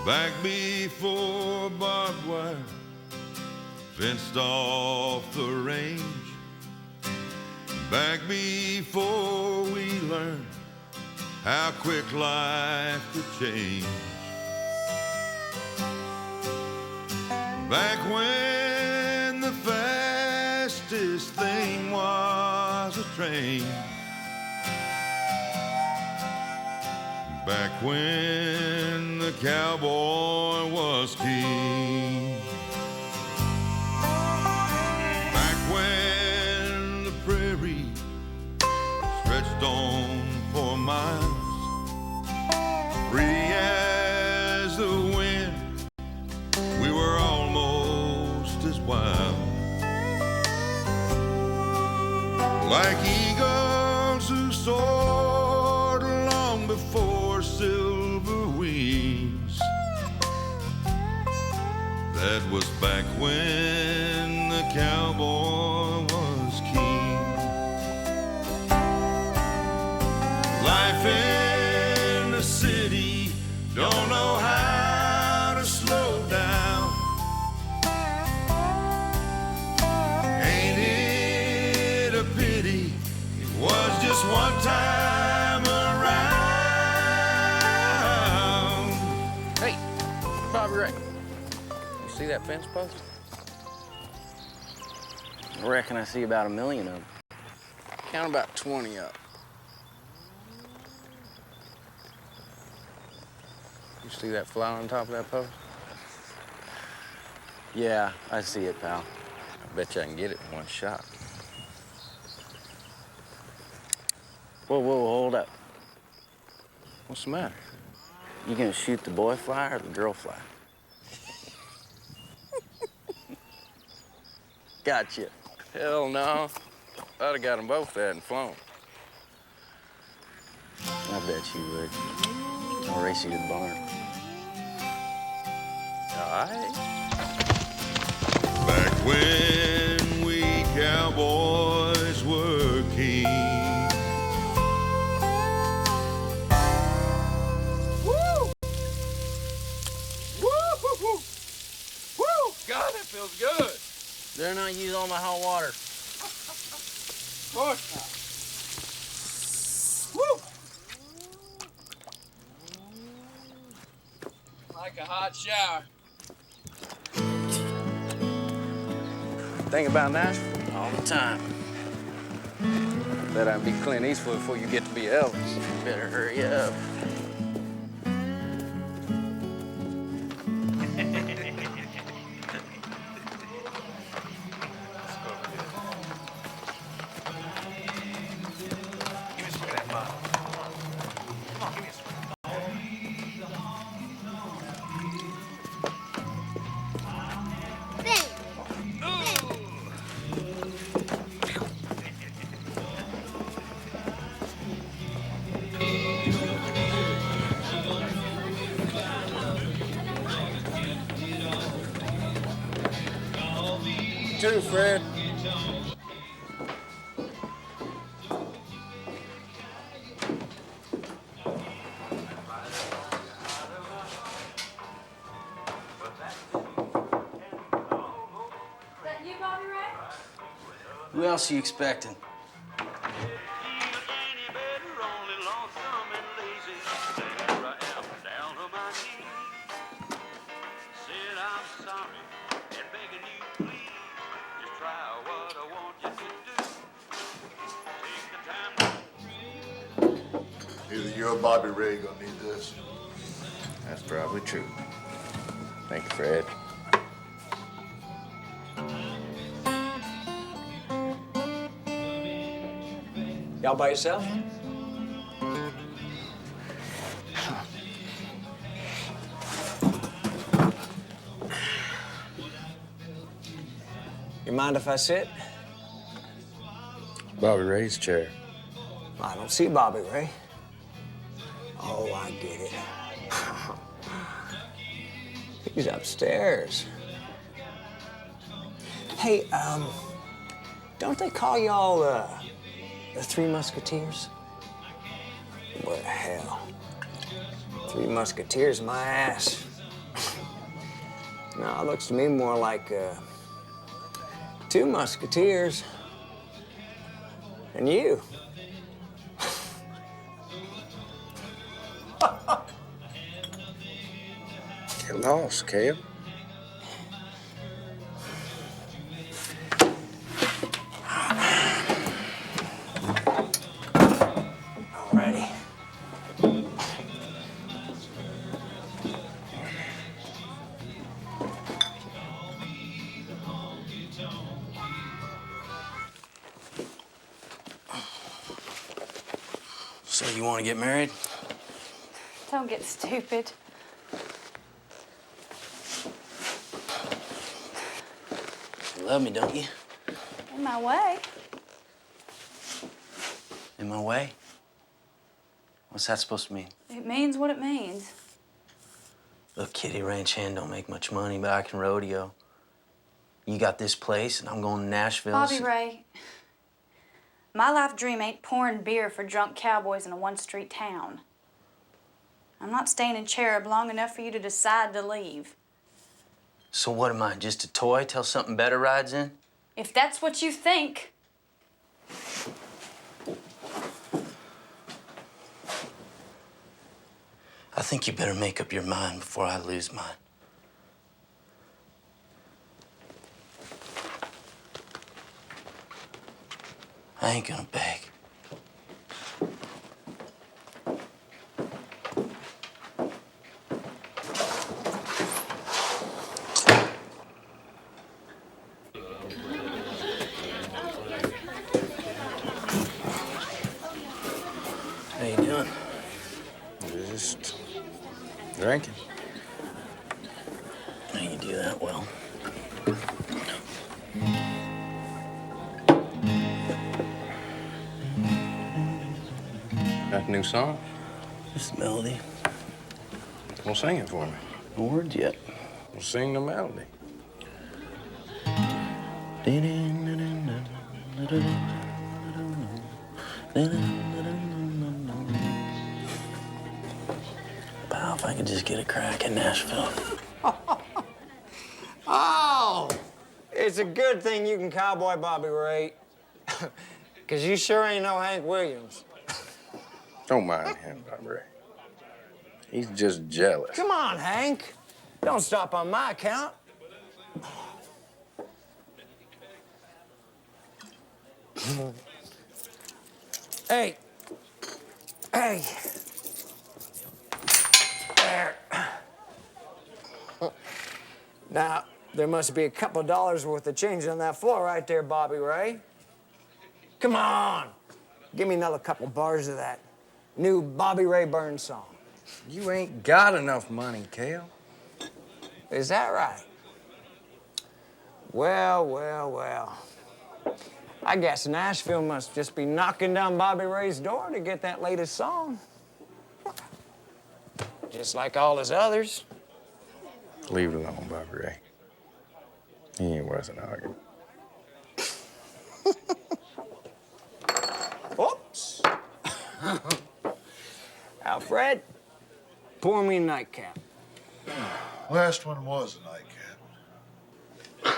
Back before barbed wire fenced off the range. Back before we learned how quick life could change. Back when the fastest thing was a train. Back when the cowboy was king. Back when the prairie stretched on for miles, free as the wind, we were almost as wild. Like eagles who soared long before silver wings. That was back when the cowboy was king. Life in the city don't know how to slow down. Ain't it a pity it was just one time around? Hey, Bobby Ray, you see that fence post? I reckon I see about 1 million of them. Count about 20 up. You see that fly on top of that post? Yeah, I see it, pal. I bet you I can get it in one shot. Whoa, hold up. What's the matter? You gonna shoot the boy fly or the girl fly? Gotcha. Hell no. I'd have got them both there and flown. I bet you would. I'll race you to the barn. All right. Back when we cowboys were king. Woo! Woo, woo, woo! Woo! God, that feels good. Better not use all my hot water. Of course not. Woo! Like a hot shower. Think about Nashville all the time. Bet I'd be Clint Eastwood before you get to be Elvis. You better hurry up. Too, Fred. Who else are you expecting? Either you or Bobby Ray gonna need this. That's probably true. Thank you, Fred. Y'all by yourself? You mind if I sit? Bobby Ray's chair. I don't see Bobby Ray. Oh, I get it. He's upstairs. Hey, don't they call y'all, the Three Musketeers? Well, hell. Three Musketeers, my ass. No, it looks to me more like two musketeers. And you. Get lost, Cale. Alrighty. So you want to get married? Don't get stupid. You love me, don't you? In my way. In my way? What's that supposed to mean? It means what it means. Look, Kitty, ranch hand don't make much money, but I can rodeo. You got this place, and I'm going to Nashville. Bobby Ray, my life dream ain't pouring beer for drunk cowboys in a one-street town. I'm not staying in Cherub long enough for you to decide to leave. So what am I, just a toy till something better rides in? If that's what you think. I think you better make up your mind before I lose mine. I ain't gonna beg. How you doing? Just drinking. How you do that well? Got a new song? Just the melody. Well, sing it for me. No words yet. Well, sing the melody. Pal, if I could just get a crack in Nashville. Oh! It's a good thing you can cowboy Bobby Ray. Because you sure ain't no Hank Williams. Don't mind him, Bobby Ray. He's just jealous. Come on, Hank. Don't stop on my account. Hey. Hey. There. Now, there must be a couple dollars worth of change on that floor right there, Bobby Ray. Come on. Give me another couple bars of that new Bobby Ray Burns song. You ain't got enough money, Cale. Is that right? Well, well, well. I guess Nashville must just be knocking down Bobby Ray's door to get that latest song. Just like all his others. Leave it alone, Bobby Ray. He ain't worth an argument. Oops. Alfred, pour me a nightcap. Last one was a nightcap.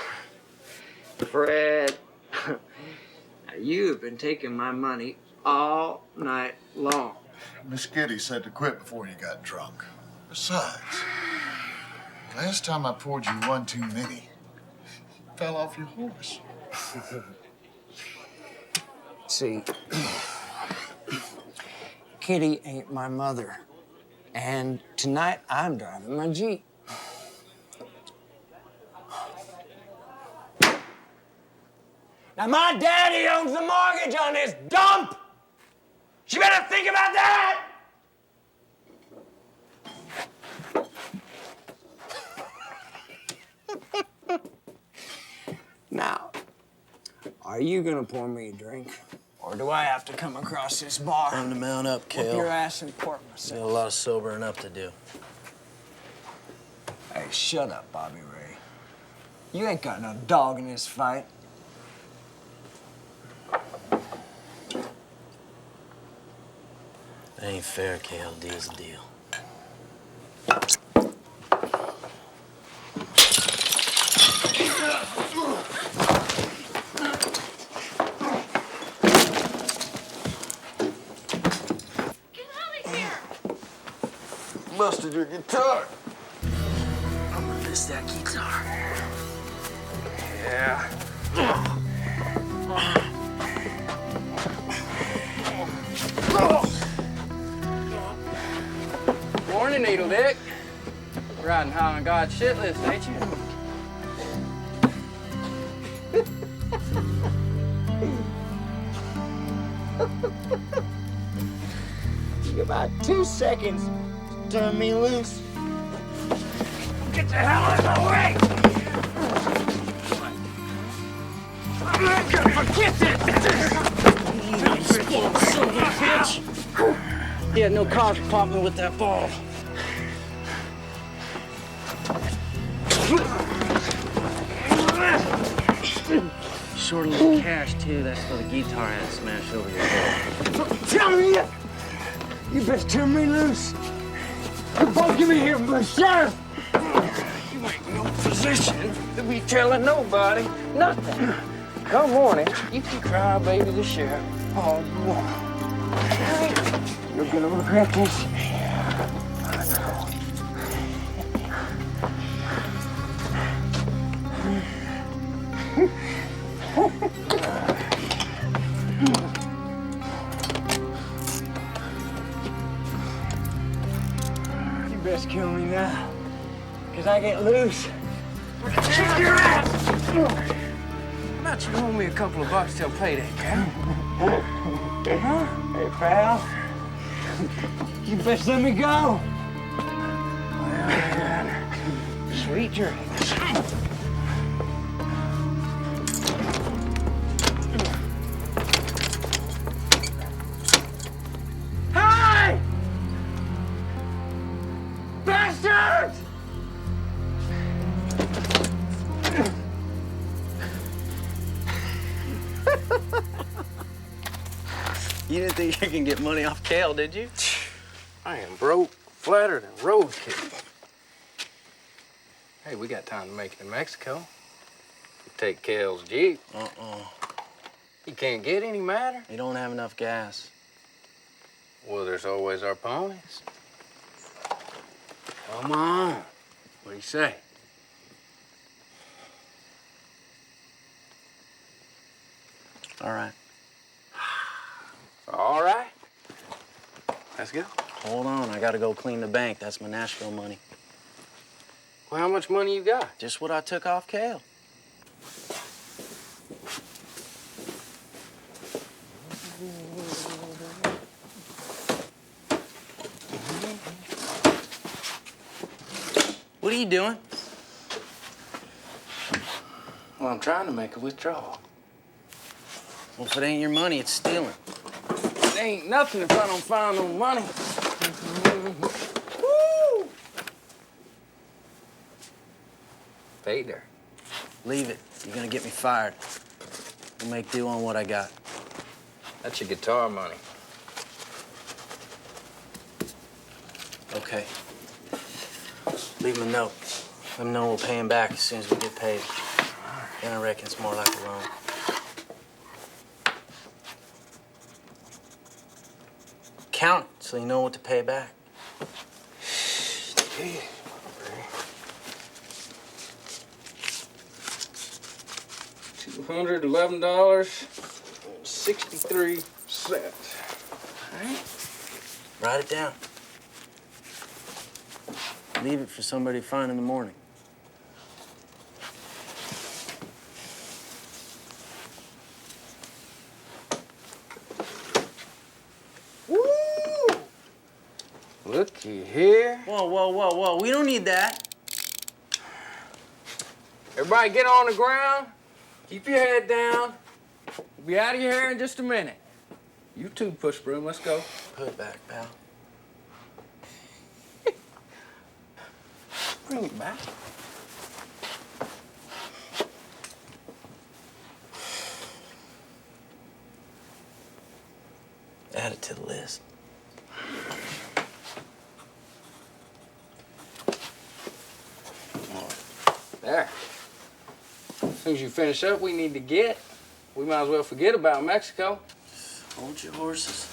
Fred, now you have been taking my money all night long. Miss Kitty said to quit before you got drunk. Besides, last time I poured you one too many, you fell off your horse. See, Kitty ain't my mother. And tonight I'm driving my Jeep. Now my daddy owns the mortgage on this dump! You better think about that! Now, are you gonna pour me a drink? Or do I have to come across this bar? Time to mount up, Whip Cale. your ass and port Got a myself. lot of sobering up to do. Hey, shut up, Bobby Ray. You ain't got no dog in this fight. That ain't fair, Cale. Deal's a deal. busted your guitar. I'm gonna miss that guitar. Yeah. Morning, Needle Dick. Riding high on God's shit list, ain't you? You got about 2 seconds to turn me loose. Get the hell out of my way! I'm not gonna forget this! You spoiled son of a bitch! He had no cause to pop me with that ball. Short a little cash, too. That's for the guitar I had to smash over your head. Tell me it! You best turn me loose! You're both me here for the sheriff! You ain't no position to be telling nobody nothing. Come morning, you can cry baby the sheriff all you want. You're gonna regret this. I know. You best kill me now, because I get loose. I can kick your ass! How about you owe me a couple of bucks till payday, Cal? Huh? Hey, pal. You best let me go. Well, man, sweet dreams. Hey! Bastards! You didn't think you can get money off Cal, did you? I am broke, flattered, and roadkill. Hey, we got time to make it in Mexico. Take Cal's Jeep. You can't get any madder. You don't have enough gas. Well, there's always our ponies. Come on. What do you say? All right. All right. Let's go. Hold on, I gotta go clean the bank. That's my Nashville money. Well, how much money you got? Just what I took off Cal. What are you doing? Well, I'm trying to make a withdrawal. Well, if it ain't your money, it's stealing. It ain't nothing if I don't find no money. Woo! Vader. Leave it. You're gonna get me fired. We'll make do on what I got. That's your guitar money. Okay. Leave him a note. Let him know we'll pay him back as soon as we get paid. Then I reckon it's more like a loan. Count it so you know what to pay back. $211.63. All right. Write it down. Leave it for somebody to find in the morning. Looky here. Whoa, whoa, whoa, whoa. We don't need that. Everybody get on the ground. Keep your head down. We'll be out of your hair in just a minute. You too, Push Broom. Let's go. Put it back, pal. Bring it back. Add it to the list. There. As soon as you finish up, we need to get. We might as well forget about Mexico. Hold your horses.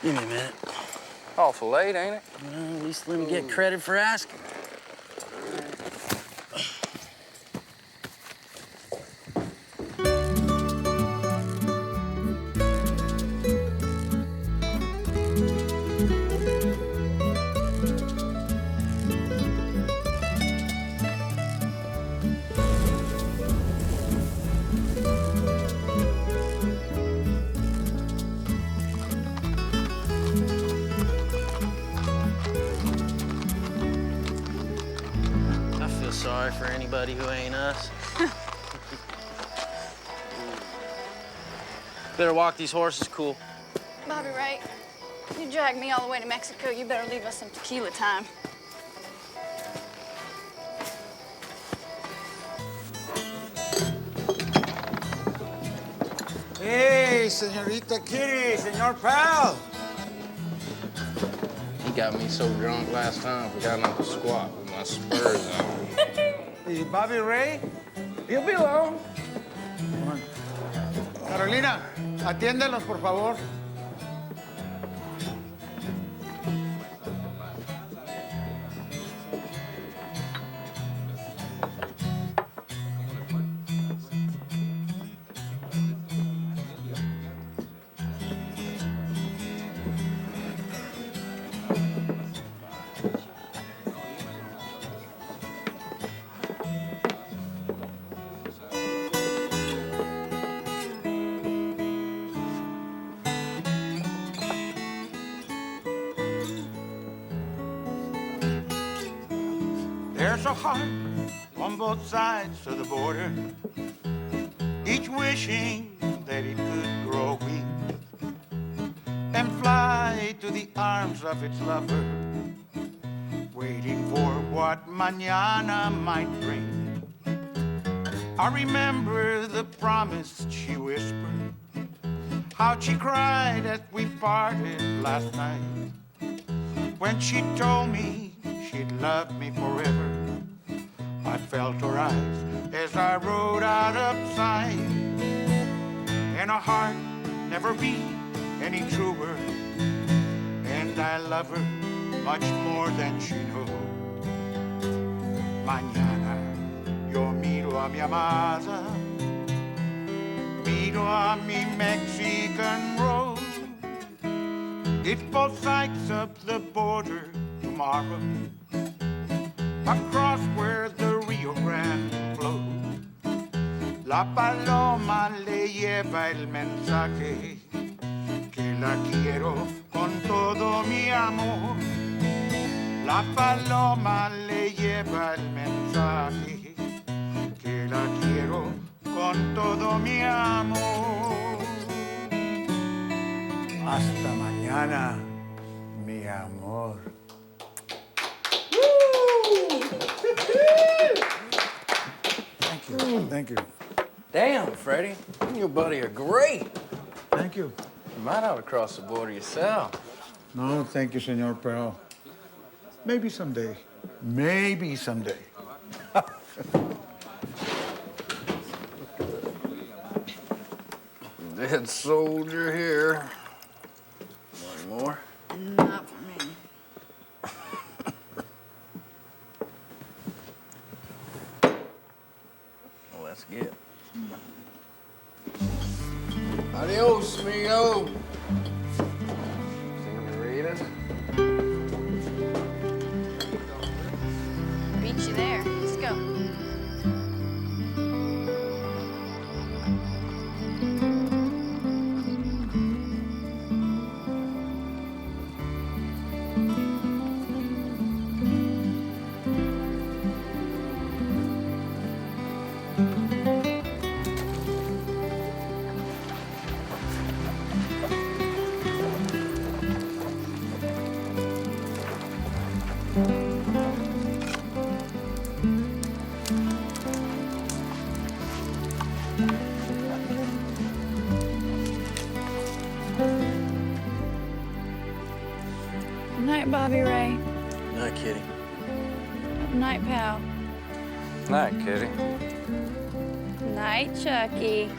Give me a minute. Awful late, ain't it? Well, at least let me get credit for asking. I feel sorry for anybody who ain't us. Better walk these horses cool. Bobby Ray, you dragged me all the way to Mexico. You better leave us some tequila time. Hey, Señorita Kitty, Señor Pal. He got me so drunk last time, I forgot not to squat with my spurs on. Hey, Bobby Ray, you'll be alone. Come on. Carolina, atiéndelos, por favor. There's a heart on both sides of the border, each wishing that it could grow weak and fly to the arms of its lover, waiting for what mañana might bring. I remember the promise she whispered, how she cried as we parted last night, when she told me she'd love me forever. I felt her eyes as I rode out of sight, and her heart never beat any truer, and I love her much more than she knows. Mañana yo miro a mi amada, miro a mi Mexican road. It's both sides of the border tomorrow, across where the Rio Grande flows. La paloma le lleva el mensaje que la quiero con todo mi amor. La paloma le lleva el mensaje que la quiero con todo mi amor. Hasta mañana, mi amor. Thank you. Damn, Freddie. You and your buddy are great. Thank you. You might ought to cross the border yourself. No, thank you, Señor Pal. Maybe someday. Maybe someday. Dead soldier here. One more. Not for me. Well, let's get. Adios, amigo. Senoritas. Beat you there. Let's go. Night, Bobby Ray. Night, Kitty. Night, pal. Night, Kitty. Night, Chucky.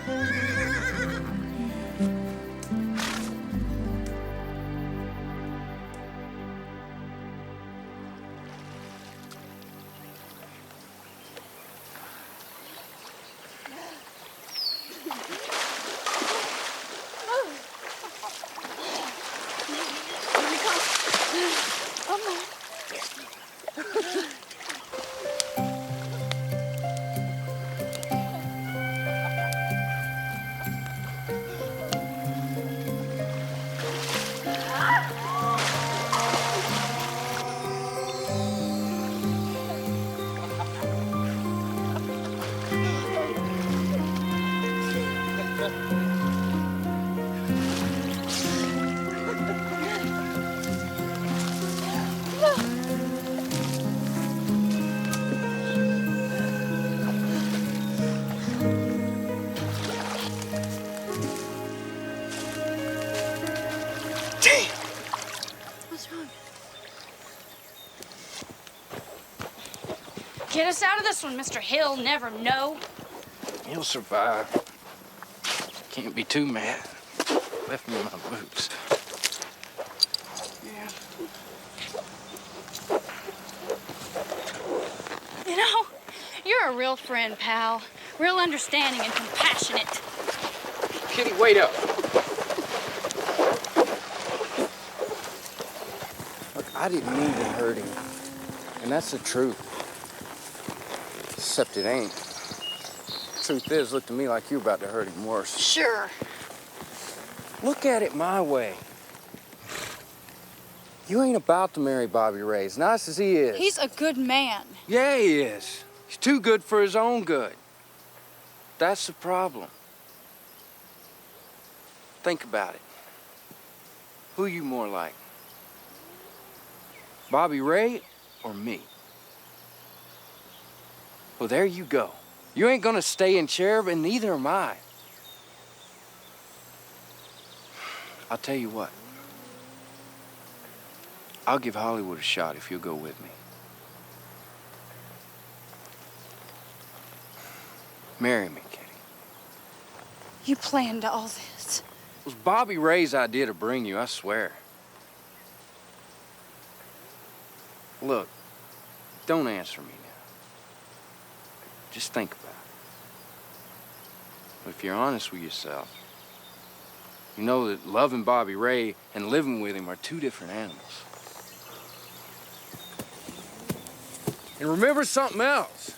What's wrong? Get us out of this one, Mr. Hill. Never know. He'll survive. Can't be too mad. Left me my boots. Yeah. You know, you're a real friend, pal. Real understanding and compassionate. Kitty, wait up. Look, I didn't mean to hurt him. And that's the truth. Except it ain't. Truth is, looked to me like you're about to hurt him worse. Sure. Look at it my way. You ain't about to marry Bobby Ray, as nice as he is. He's a good man. Yeah, he is. He's too good for his own good. That's the problem. Think about it. Who you more like? Bobby Ray or me? Well, there you go. You ain't gonna stay in Cherub, and neither am I. I'll tell you what. I'll give Hollywood a shot if you'll go with me. Marry me, Kitty. You planned all this. It was Bobby Ray's idea to bring you, I swear. Look, don't answer me now. Just think about it. But if you're honest with yourself, you know that loving Bobby Ray and living with him are two different animals. And remember something else.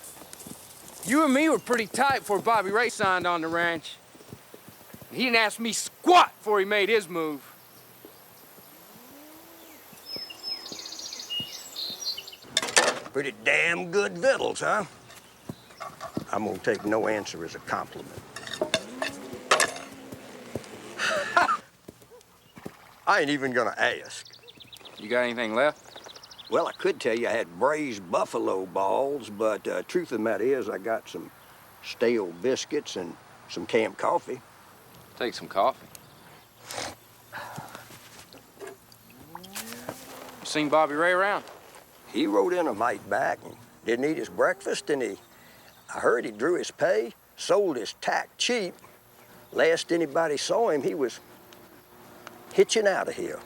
You and me were pretty tight before Bobby Ray signed on the ranch. He didn't ask me squat before he made his move. Pretty damn good victuals, huh? I'm gonna take no answer as a compliment. I ain't even gonna ask. You got anything left? Well, I could tell you I had braised buffalo balls, but truth of the matter is I got some stale biscuits and some canned coffee. Take some coffee. You seen Bobby Ray around? He rode in a mite back and didn't eat his breakfast, and I heard he drew his pay, sold his tack cheap. Last anybody saw him, he was hitching out of here.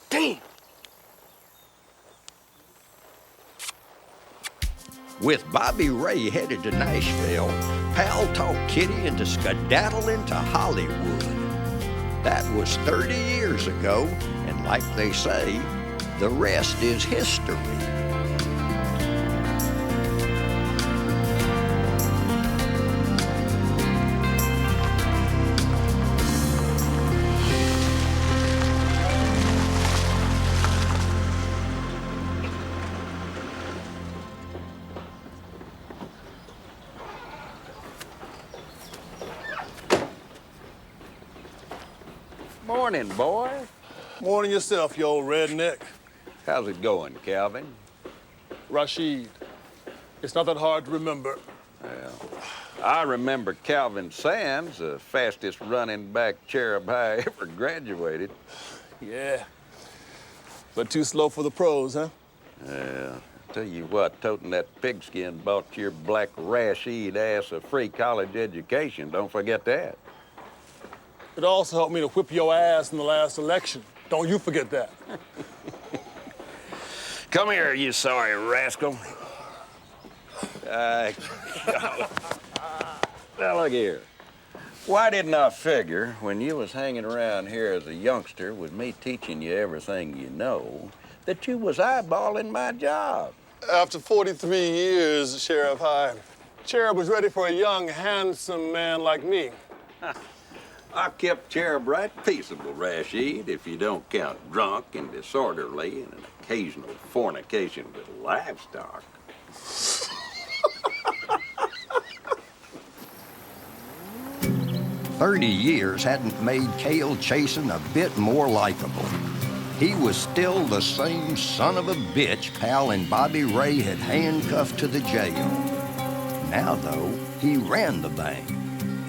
Damn! With Bobby Ray headed to Nashville, Pal talked Kitty into skedaddling to Hollywood. That was 30 years ago, and like they say, the rest is history. Morning, boy. Morning yourself, you old redneck. How's it going, Calvin? Rashid. It's not that hard to remember. Well, I remember Calvin Sands, the fastest running back Cherub High ever graduated. Yeah. But too slow for the pros, huh? Yeah. Tell you what, toting that pigskin bought your black Rashid ass a free college education. Don't forget that. It also helped me to whip your ass in the last election. Don't you forget that. Come here, you sorry rascal. Now, look here. Why didn't I figure when you was hanging around here as a youngster with me teaching you everything you know, that you was eyeballing my job? After 43 years, Sheriff High, Cherub was ready for a young, handsome man like me. I kept Cherub right peaceable, Rashid, if you don't count drunk and disorderly and an occasional fornication with livestock. 30 years hadn't made Cale Chasen a bit more likable. He was still the same son of a bitch Pal and Bobby Ray had handcuffed to the jail. Now, though, he ran the bank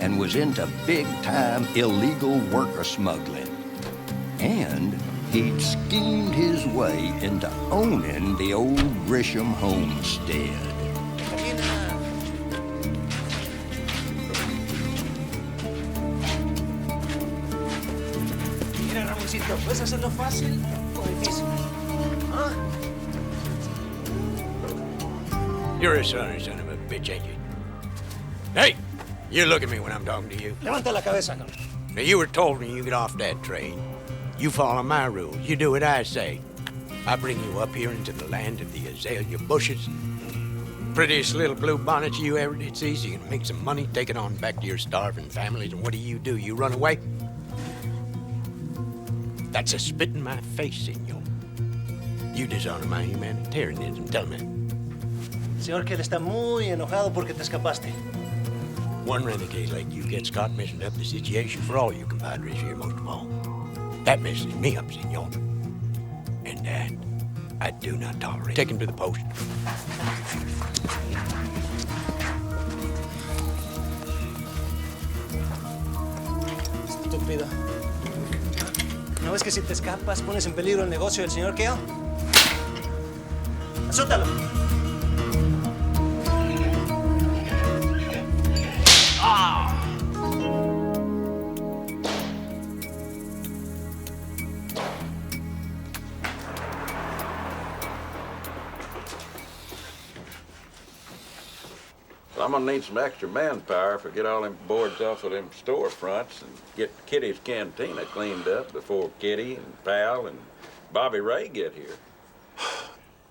and was into big-time illegal worker smuggling. And he'd schemed his way into owning the old Grisham homestead. Mira, Ramoncito, ¿puedes hacerlo fácil o difícil? ¿Ah? You're a son of a bitch, ain't you? Hey, you look at me when I'm talking to you. Levanta la cabeza, cabrón. Now, you were told when you get off that train, you follow my rules. You do what I say. I bring you up here into the land of the azalea bushes. Prettiest little blue bonnets you ever did see, so you can make some money, take it on back to your starving families, and what do? You run away? That's a spit in my face, senor. You dishonor my humanitarianism. Tell me. Señor Kell está muy enojado porque te escapaste. One renegade like you gets caught messing up the situation for all you compadres here, most of all. That messes me up, senor. And that I do not tolerate. Take him to the post. Estúpido. ¿No ves que si te escapas pones en peligro el negocio del señor Kell? ¡Azútalo! So I'm gonna need some extra manpower if I get all them boards off of them storefronts and get Kitty's cantina cleaned up before Kitty and Pal and Bobby Ray get here.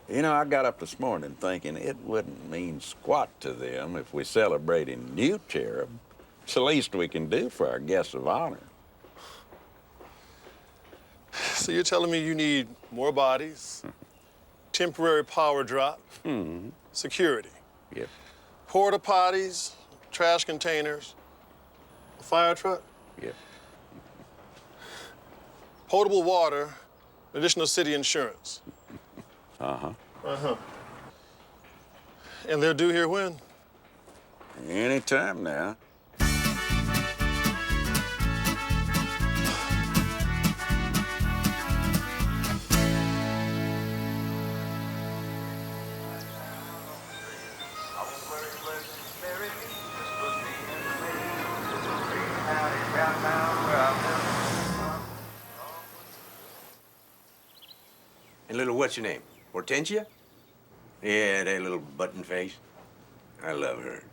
You know, I got up this morning thinking it wouldn't mean squat to them if we celebrated new Cherub. It's the least we can do for our guests of honor. So you're telling me you need more bodies, temporary power drop, security, Yep. porta potties, trash containers, a fire truck, Yep. potable water, additional city insurance. Uh-huh. Uh-huh. And they're due here when? Anytime now. And little, what's your name? Hortensia? Yeah, that little button face. I love her.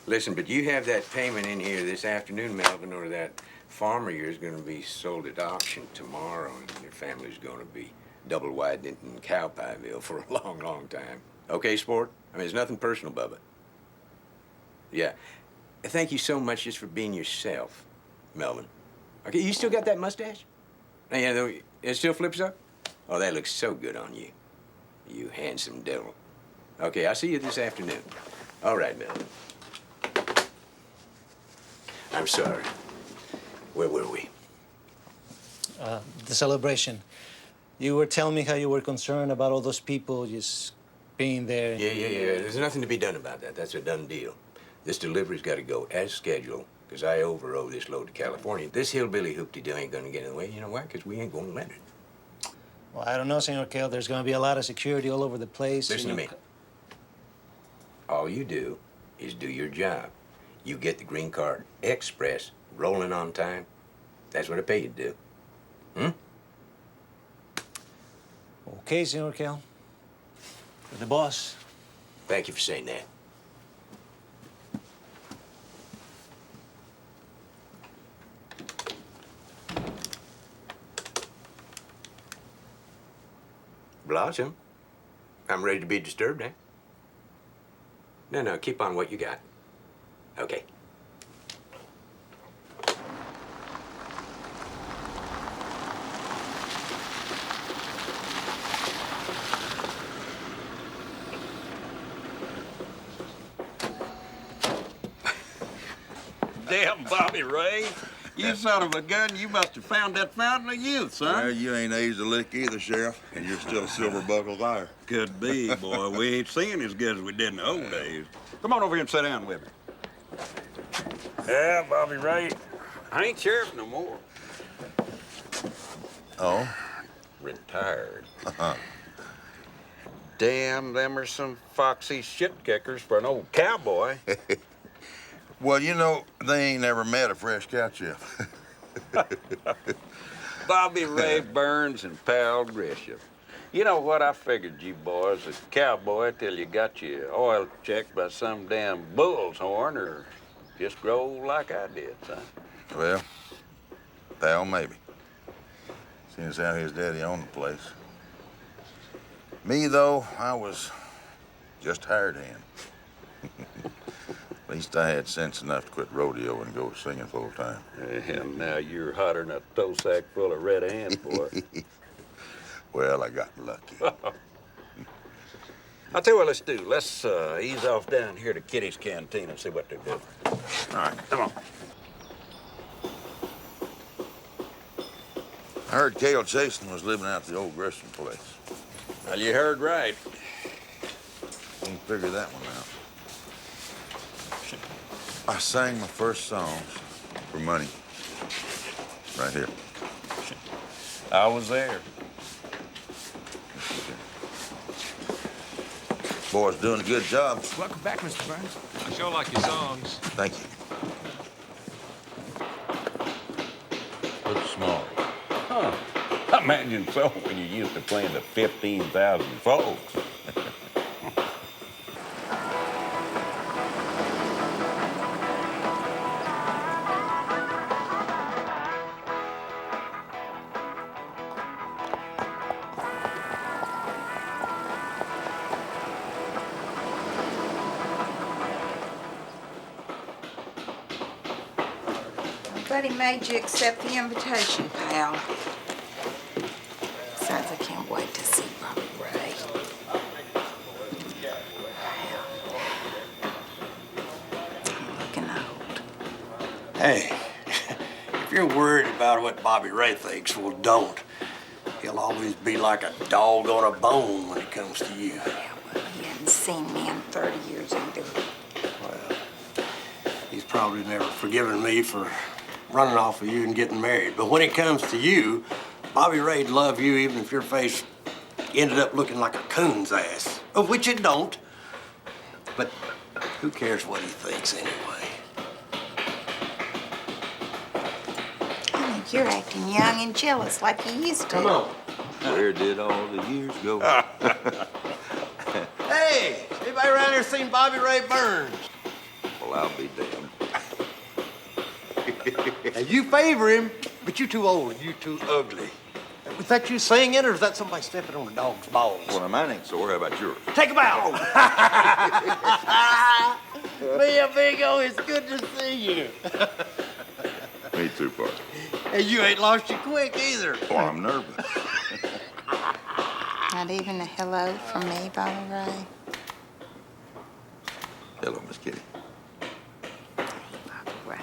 Listen, but you have that payment in here this afternoon, Melvin, or that farm of yours is going to be sold at auction tomorrow, and your family's going to be double-widening in Cowpieville for a long, long time. Okay, sport? I mean, it's nothing personal, Bubba. Yeah. Thank you so much just for being yourself, Melvin. Okay, you still got that mustache? Yeah, it still flips up? Oh, that looks so good on you. You handsome devil. Okay, I'll see you this afternoon. All right, Melvin. I'm sorry. Where were we? The celebration. You were telling me how you were concerned about all those people just being there. Yeah. There's nothing to be done about that. That's a done deal. This delivery's got to go as scheduled, because I overowe this load to California. This hillbilly hoop-de-doo ain't going to get in the way. You know why? Because we ain't going to let it. Well, I don't know, Senor Kell. There's going to be a lot of security all over the place. Listen to me. All you do is do your job. You get the green card express, rolling on time. That's what I pay you to do. Okay, Senor Kell. You're the boss. Thank you for saying that. Blossom, I'm ready to be disturbed, eh? No, keep on what you got. Okay. Damn, Bobby Ray. You son of a gun, you must have found that fountain of youth, son. Well, you ain't easy to lick either, Sheriff, and you're still a silver buckle liar. Could be, boy. We ain't seeing as good as we did in the old days. Come on over here and sit down with me. Yeah, Bobby Ray. I ain't sheriff no more. Oh? retired. Damn, them are some foxy shit kickers for an old cowboy. Well, you know, they ain't never met a fresh cow chip. Bobby Ray Burns and Pal Grisham. You know what? I figured you boys a cowboy till you got your oil checked by some damn bull's horn or just grow like I did, son. Well, Pal, maybe. Seeing as how his daddy owned the place. Me, though, I was just hired hand. At least I had sense enough to quit rodeo and go singing full time. And now you're hotter than a toe sack full of red ants, boy. Well, I got lucky. I'll tell you what let's do. Let's ease off down here to Kitty's canteen and see what they're doing. All right, come on. I heard Cale Chasen was living out at the old Gresham place. Well, you heard right. We can figure that one out. I sang my first songs for money. Right here. I was there. Boy's doing a good job. Welcome back, Mr. Burns. I sure like your songs. Thank you. Looks small. Huh. I imagine so when you're used to playing to 15,000 folks. But he made you accept the invitation, pal. Besides, I can't wait to see Bobby Ray. I'm looking old. Hey, if you're worried about what Bobby Ray thinks, well, don't. He'll always be like a dog on a bone when it comes to you. Yeah, well, he hadn't seen me in 30 years either. Well, he's probably never forgiven me for running off with you and getting married. But when it comes to you, Bobby Ray'd love you even if your face ended up looking like a coon's ass. Of which it don't. But who cares what he thinks anyway? I think you're acting young and jealous like you used to. Come on. Where did all the years go? Hey, anybody around here seen Bobby Ray Burns? Well, I'll be damned. Now, you favor him, but you too old and you too ugly. Was that you singing, or is that somebody stepping on a dog's balls? Well, mine ain't sore. How about yours? Take him out! Me, amigo, it's good to see you. Me too, partner. And you ain't lost your quick either. Oh, I'm nervous. Not even a hello from me, Bobby Ray. Hello, Miss Kitty. Bobby Ray.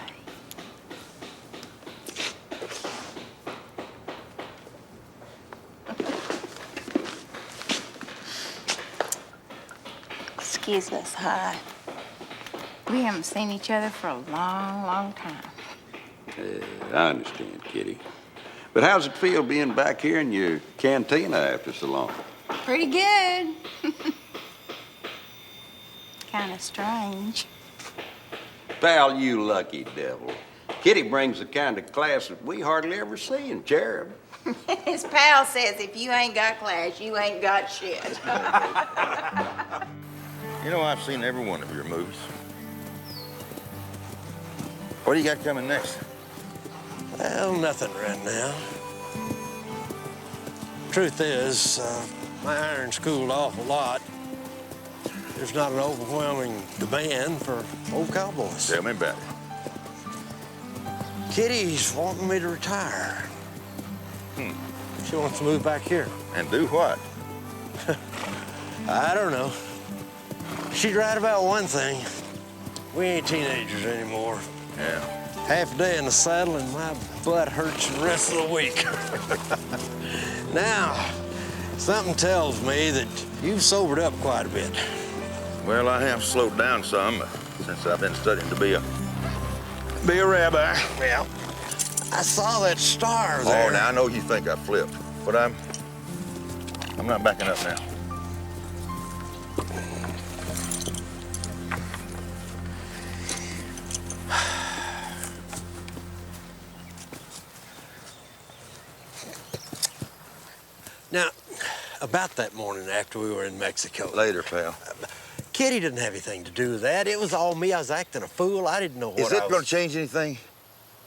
Excuse us, hi. We haven't seen each other for a long, long time. I understand, Kitty. But how's it feel being back here in your cantina after so long? Pretty good. Kind of strange. Pal, you lucky devil. Kitty brings the kind of class that we hardly ever see in Cherub. His pal says if you ain't got class, you ain't got shit. You know, I've seen every one of your movies. What do you got coming next? Well, nothing right now. Truth is, my iron's cooled off a lot. There's not an overwhelming demand for old cowboys. Tell me about it. Kitty's wanting me to retire. She wants to move back here. And do what? I don't know. She's right about one thing. We ain't teenagers anymore. Yeah. Half a day in the saddle and my butt hurts the rest of the week. Now, something tells me that you've sobered up quite a bit. Well, I have slowed down some since I've been studying to be a rabbi. Well, I saw that star there. Oh, now I know you think I flipped, but I'm I'm not backing up now. Now, about that morning after we were in Mexico. Later, pal. Kitty didn't have anything to do with that. It was all me. I was acting a fool. I didn't know what Is that going to change anything?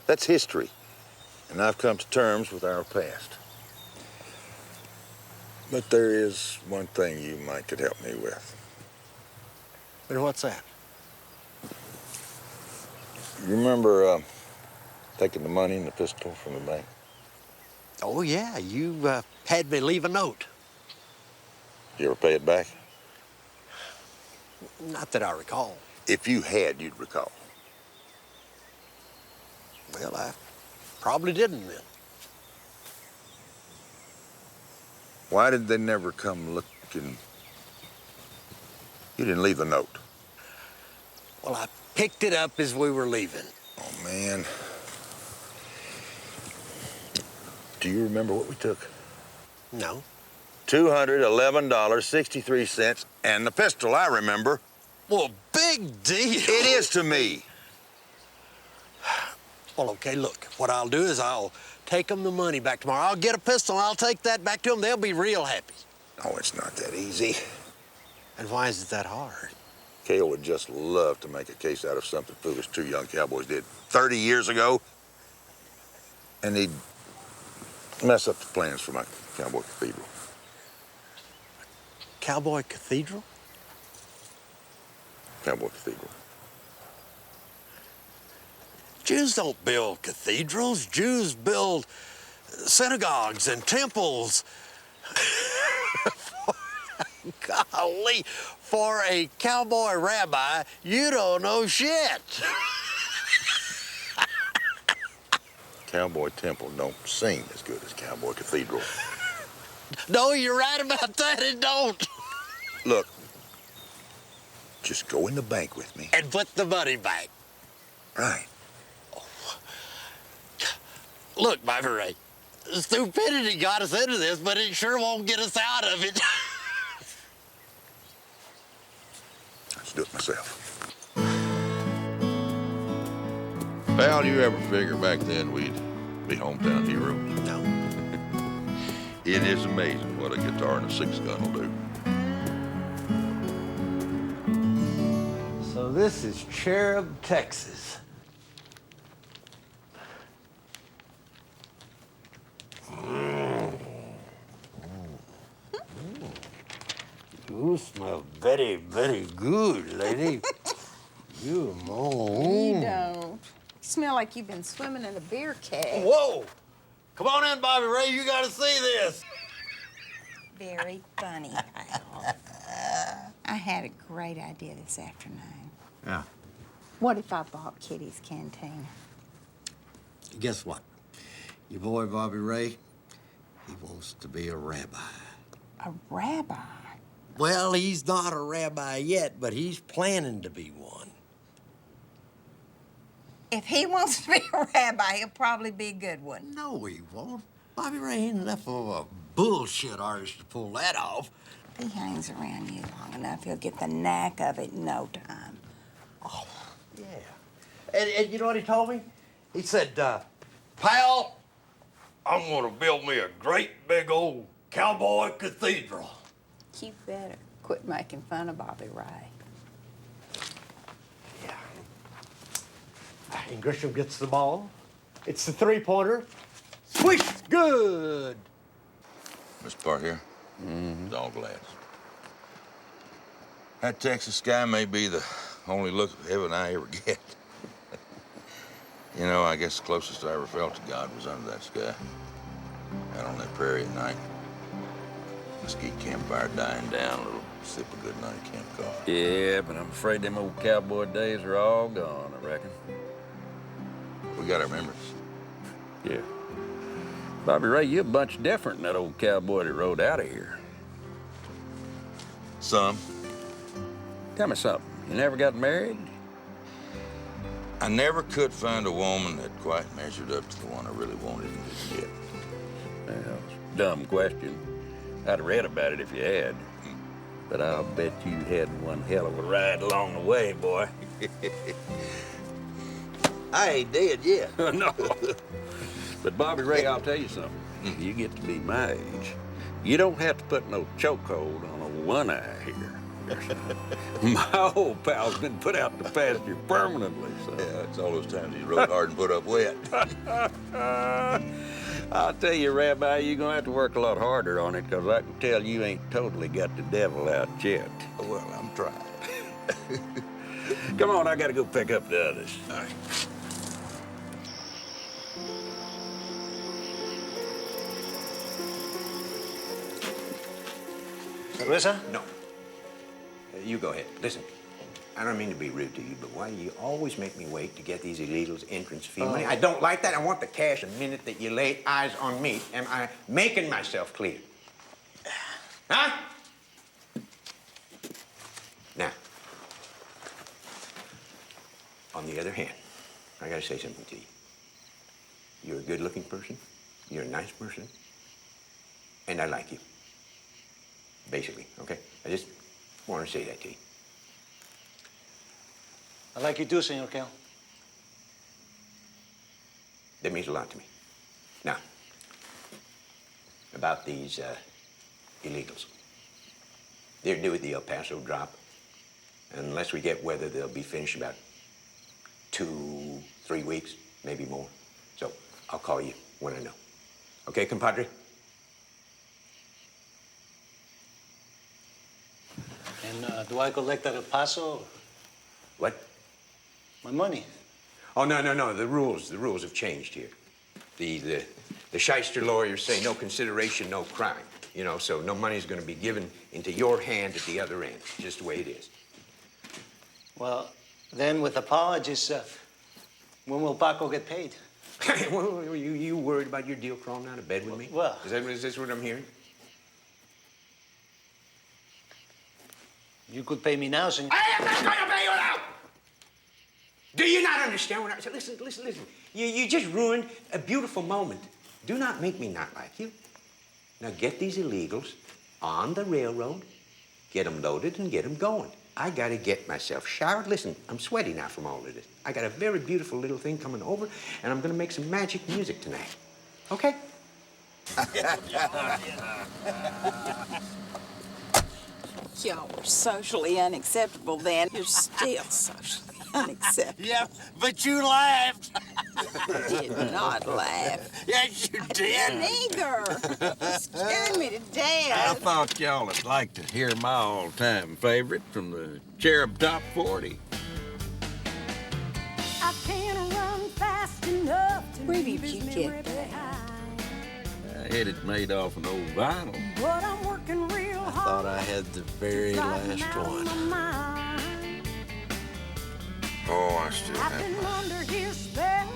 That's history. And I've come to terms with our past. But there is one thing you might could help me with. But what's that? You remember taking the money and the pistol from the bank? Oh, yeah. You had me leave a note. You ever pay it back? Not that I recall. If you had, you'd recall. Well, I probably didn't then. Why did they never come looking? You didn't leave the note. Well, I picked it up as we were leaving. Oh, man. Do you remember what we took? No. $211.63, and the pistol, I remember. Well, big deal. It is to me. Well, okay, look, what I'll do is I'll take them the money back tomorrow. I'll get a pistol and I'll take that back to them. They'll be real happy. Oh, it's not that easy. And why is it that hard? Cale would just love to make a case out of something foolish two young cowboys did 30 years ago. And he'd mess up the plans for my cowboy cathedral. Cowboy cathedral? Cowboy cathedral. Jews don't build cathedrals. Jews build synagogues and temples. Golly, for a cowboy rabbi, you don't know shit. Cowboy temple don't seem as good as cowboy cathedral. No, you're right about that, it don't. Look, just go in the bank with me. And put the money back. Right. Look, Bobby Ray, stupidity got us into this, but it sure won't get us out of it. Let's do it myself. Pal, you ever figure back then we'd be hometown heroes? No. It is amazing what a guitar and a six-gun will do. So this is Cherub, Texas. You smell very, very good, lady. You You don't. You smell like you've been swimming in a beer keg. Whoa! Come on in, Bobby Ray. You got to see this. Very funny, pal. I had a great idea this afternoon. Yeah. What if I bought Kitty's canteen? Guess what? Your boy, Bobby Ray, he wants to be a rabbi. A rabbi? Well, he's not a rabbi yet, but he's planning to be one. If he wants to be a rabbi, he'll probably be a good one. No, he won't. Bobby Ray ain't enough of a bullshit artist to pull that off. If he hangs around you long enough, he'll get the knack of it in no time. Oh, yeah. And you know what he told me? He said, pal, I'm gonna build me a great big old cowboy cathedral. You better quit making fun of Bobby Ray. Yeah. And Grisham gets the ball. It's the three-pointer. Swish! Good! This part here, all glass. That Texas sky may be the only look of heaven I ever get. You know, I guess the closest I ever felt to God was under that sky. Out on that prairie at night. Mesquite campfire dying down, a little sip of good night camp coffee. Yeah, but I'm afraid them old cowboy days are all gone, I reckon. We got our memories. Yeah. Bobby Ray, you're a bunch different than that old cowboy that rode out of here. Some. Tell me something. You never got married? I never could find a woman that quite measured up to the one I really wanted and didn't get. Well, it's a dumb question. I'd have read about it if you had. But I'll bet you had one hell of a ride along the way, boy. I ain't dead yet. No. But Bobby Ray, I'll tell you something. You get to be my age, you don't have to put no chokehold on a one-eye here. My old pal's been put out to pasture permanently, so. Yeah, it's all those times he rode hard and put up wet. I'll tell you, Rabbi, you're gonna have to work a lot harder on it, because I can tell you ain't totally got the devil out yet. Well, I'm trying. Come on, I gotta go pick up the others. All right. Cerveza? No. You go ahead. Listen, I don't mean to be rude to you, but why do you always make me wait to get these illegals' entrance fee money? I don't like that. I want the cash the minute that you lay eyes on me. Am I making myself clear? Huh? Now, on the other hand, I gotta say something to you. You're a good-looking person. You're a nice person. And I like you. Basically, okay? I just want to say that to you. I like you too, Senor Cal. That means a lot to me. Now, about these illegals. They're due at the El Paso drop. Unless we get weather, they'll be finished about 2-3 weeks, maybe more. So I'll call you when I know. Okay, compadre? And do I collect at El Paso? What? My money. Oh, no. The rules have changed here. The shyster lawyers say no consideration, no crime. You know, so no money's going to be given into your hand at the other end. Just the way it is. Well, then with apologies, when will Paco get paid? you worried about your deal crawling out of bed with me? Well. Is this what I'm hearing? You could pay me now, senor. I am not going to pay you now! Do you not understand what I said? Listen. You just ruined a beautiful moment. Do not make me not like you. Now get these illegals on the railroad, get them loaded and get them going. I got to get myself showered. Listen, I'm sweaty now from all of this. I got a very beautiful little thing coming over, and I'm going to make some magic music tonight. Okay? Y'all were socially unacceptable then. You're still socially unacceptable. Yeah, but you laughed. I did not laugh. Yes, you did. Neither. You scared me to I death. thought y'all would like to hear my all-time favorite from the Cherub Top 40. I can't run fast enough to Where leave did his you memory get that? behind. I had it made off an old vinyl. But I'm working real hard. I thought I had the very last one. Oh, I still I've have been mine. under his spell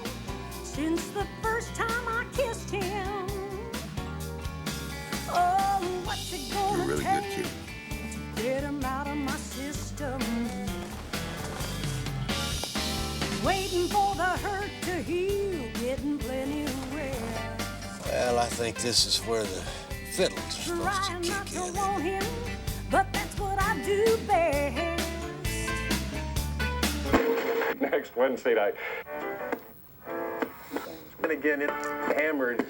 since the first time I kissed him. Oh, what's it You're gonna a really take good kid. to get him out of my system? Waiting for the hurt to heal, getting plenty of rest. Well, I think this is where the fiddles are supposed Trying to not kick to in. want him, but that's what I do best. Next Wednesday night. And again, it's hammered.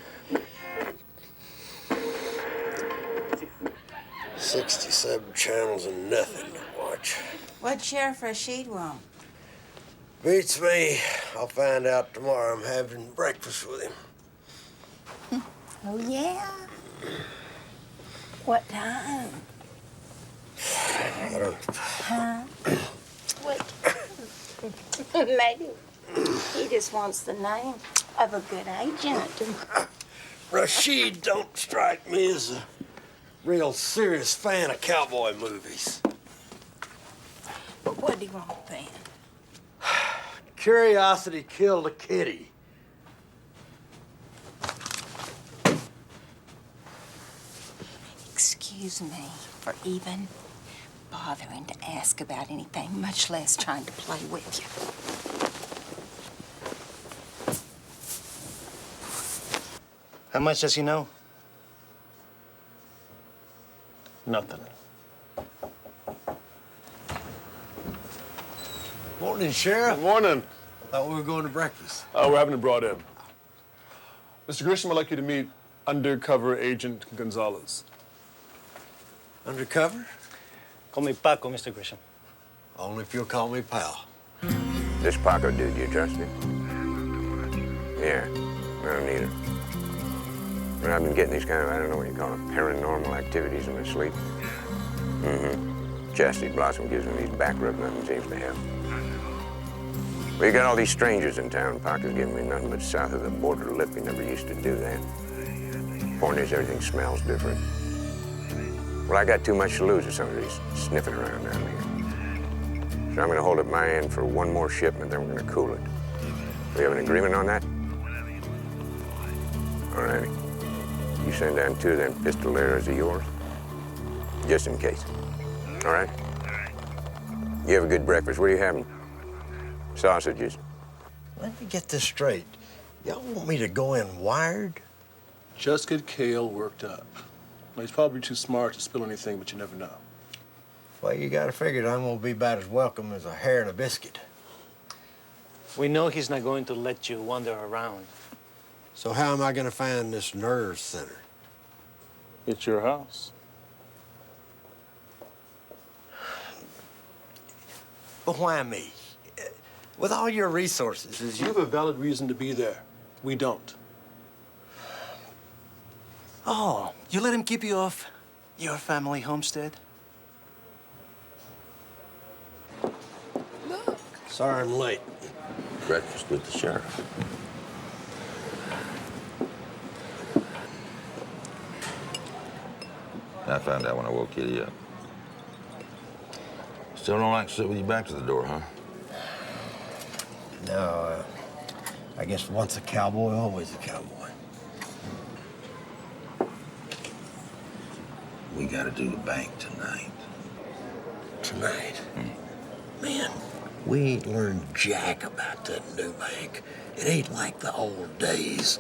67 channels and nothing to watch. What'd Sheriff Rashid want? Beats me. I'll find out tomorrow. I'm having breakfast with him. Oh, yeah? What time? I don't... Huh? What? Maybe he just wants the name of a good agent. Rashid don't strike me as a real serious fan of cowboy movies. But what do you want then? Curiosity killed a kitty. Excuse me for even bothering to ask about anything, much less trying to play with you. How much does he know? Nothing. Morning, Sheriff. Good morning. Thought we were going to breakfast. We're having it brought in. Mr. Grisham, I'd like you to meet Undercover Agent Gonzalez. Undercover? Call me Paco, Mr. Grisham. Only if you'll call me pal. This Paco dude, you trust him? Yeah, I don't either. But I've been getting these kind of, I don't know what you call them, paranormal activities in my sleep. Chastity Blossom gives me these back rub, nothing seems to help. Well, you got all these strangers in town. Paco's giving me nothing but south of the border lip. He never used to do that. Point is, everything smells different. Well, I got too much to lose if somebody's sniffing around down here. So I'm gonna hold up my end for one more shipment, then we're gonna cool it. We have an agreement on that? All righty. You send down 2 of them pistoleros of yours, just in case. All right? You have a good breakfast. What are you having? Sausages. Let me get this straight. Y'all want me to go in wired? Just get Cale worked up. Well, he's probably too smart to spill anything, but you never know. Well, you gotta figure I'm gonna be about as welcome as a hare and a biscuit. We know he's not going to let you wander around. So how am I gonna find this nerve center? It's your house. But why me? With all your resources. You have a valid reason to be there. We don't. Oh, you let him keep you off your family homestead? Sorry I'm late. Breakfast with the sheriff. I found out when I woke Kitty up. Still don't like to sit with your back to the door, huh? No, I guess once a cowboy, always a cowboy. We gotta do the bank tonight. Tonight? Man, we ain't learned jack about that new bank. It ain't like the old days.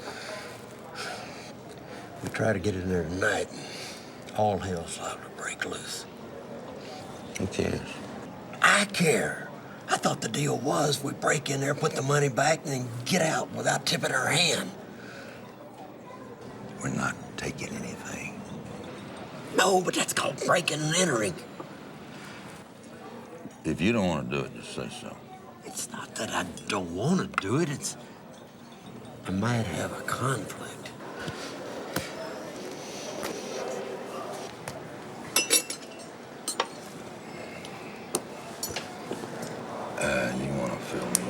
We try to get in there tonight, and all hell's liable to break loose. Who cares? I care. I thought the deal was we break in there, put the money back, and then get out without tipping our hand. We're not taking anything. No, but that's called breaking and entering. If you don't want to do it, just say so. It's not that I don't want to do it, it's I might have a conflict. You want to fill me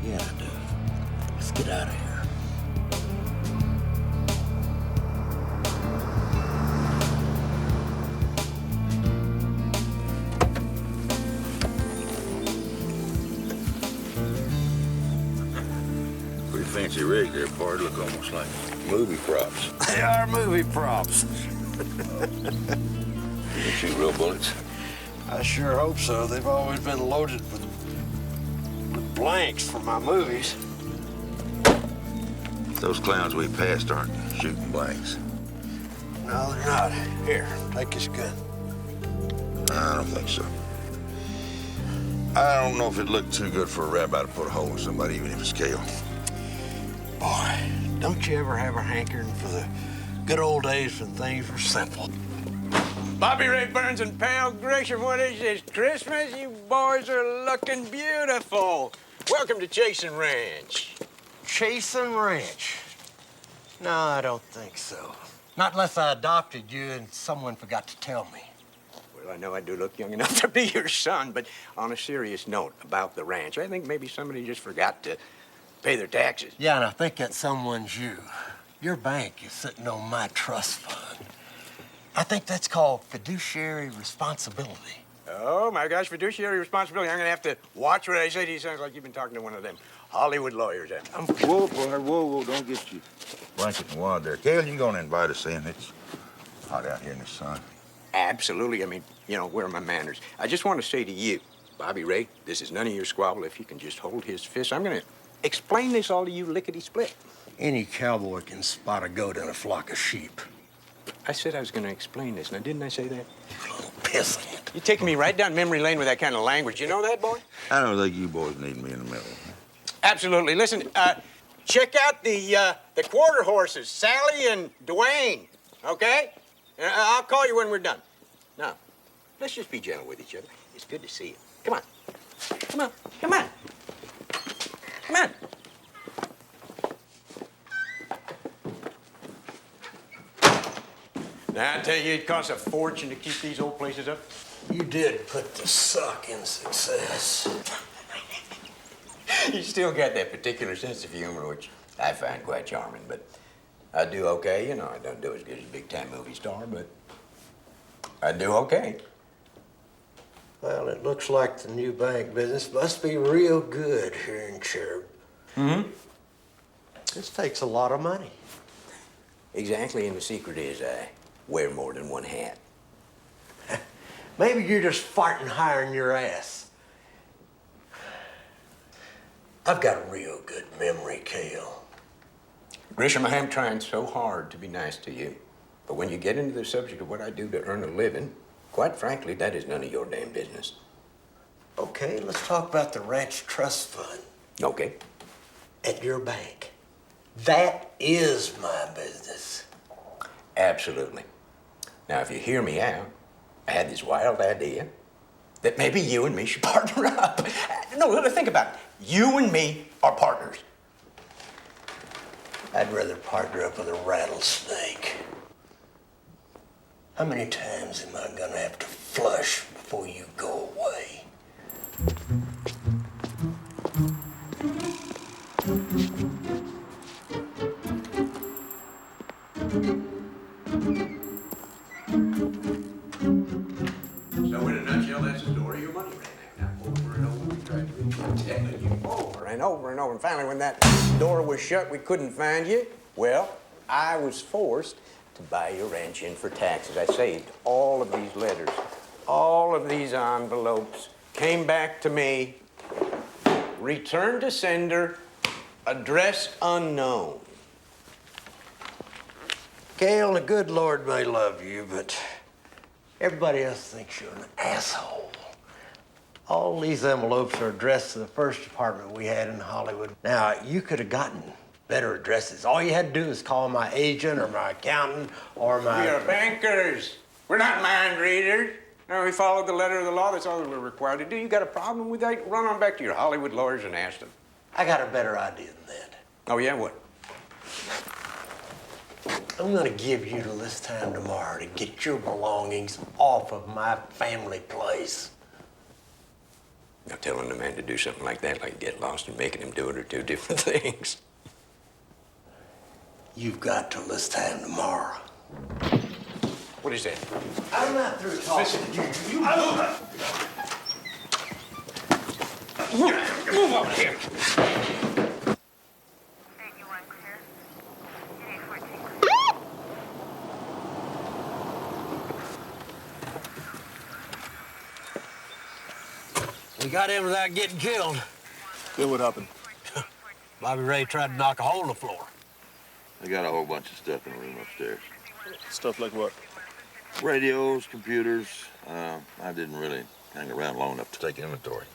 in? Yeah, I do. Let's get out of here. Pretty fancy rig there, Bart. Look almost like movie props. They are movie props. You can shoot real bullets? I sure hope so. They've always been loaded with blanks for my movies. Those clowns we passed aren't shooting blanks. No, they're not. Here, take this gun. I don't think so. I don't know if it'd look too good for a rabbi to put a hole in somebody, even if it's Cale. Boy, don't you ever have a hankering for the good old days when things were simple? Bobby Ray Burns and Pal Grisham, what is this, Christmas? You boys are looking beautiful. Welcome to Chasin' Ranch. Chasin' Ranch? No, I don't think so. Not unless I adopted you and someone forgot to tell me. Well, I know I do look young enough to be your son, but on a serious note about the ranch, I think maybe somebody just forgot to pay their taxes. Yeah, and I think that someone's you. Your bank is sitting on my trust fund. I think that's called fiduciary responsibility. Oh, my gosh, fiduciary responsibility. I'm going to have to watch what I say to you. Sounds like you've been talking to one of them Hollywood lawyers. Whoa, boy, whoa, don't get you blanket and wad there. Cale, you gonna invite us in? It's hot out here in the sun. Absolutely. I mean, you know, where are my manners? I just want to say to you, Bobby Ray, this is none of your squabble. If you can just hold his fist, I'm going to explain this all to you lickety-split. Any cowboy can spot a goat in a flock of sheep. I said I was going to explain this. Now, didn't I say that? You little pissant. You're taking me right down memory lane with that kind of language. You know that, boy? I don't think you boys need me in the middle. Absolutely. Listen, check out the quarter horses, Sally and Dwayne, okay? I'll call you when we're done. Now, let's just be gentle with each other. It's good to see you. Come on. Come on. Come on. Come on. Now, I tell you, it costs a fortune to keep these old places up. You did put the suck in success. You still got that particular sense of humor, which I find quite charming, but I do okay. You know, I don't do as good as a big-time movie star, but I do okay. Well, it looks like the new bank business must be real good here in Cherub. Mm-hmm. This takes a lot of money. Exactly, and the secret is I wear more than one hat. Maybe you're just farting higher in your ass. I've got a real good memory, Cale. Grisham, I am trying so hard to be nice to you, but when you get into the subject of what I do to earn a living, quite frankly, that is none of your damn business. Okay, let's talk about the ranch trust fund. Okay. At your bank. That is my business. Absolutely. Now, if you hear me out, I had this wild idea that maybe you and me should partner up. No, think about it. You and me are partners. I'd rather partner up with a rattlesnake. How many times am I gonna have to flush before you go away? So in a nutshell, that's the story of your money ran out. Now, over and over, we tried to reach you, telling you over and over and over. And finally, when that door was shut, we couldn't find you. Well, I was forced to buy your ranch in for taxes. I saved all of these letters, all of these envelopes, came back to me, return to sender, address unknown. Cale, the good Lord may love you, but everybody else thinks you're an asshole. All these envelopes are addressed to the first apartment we had in Hollywood. Now, you could have gotten better addresses. All you had to do is call my agent or my accountant or my... We are bankers. We're not mind readers. No, we followed the letter of the law. That's all that we're required to do. You got a problem with that? Run on back to your Hollywood lawyers and ask them. I got a better idea than that. Oh, yeah? What? I'm gonna give you till this time tomorrow to get your belongings off of my family place. Now, telling a man to do something like that, like get lost and making him do it, are two different things. You've got till this time tomorrow. What is that? I'm not through talking. Listen, you move over here. We got him without getting killed. Then what happened? Bobby Ray tried to knock a hole in the floor. I got a whole bunch of stuff in the room upstairs. Stuff like what? Radios, computers. I didn't really hang around long enough to take inventory.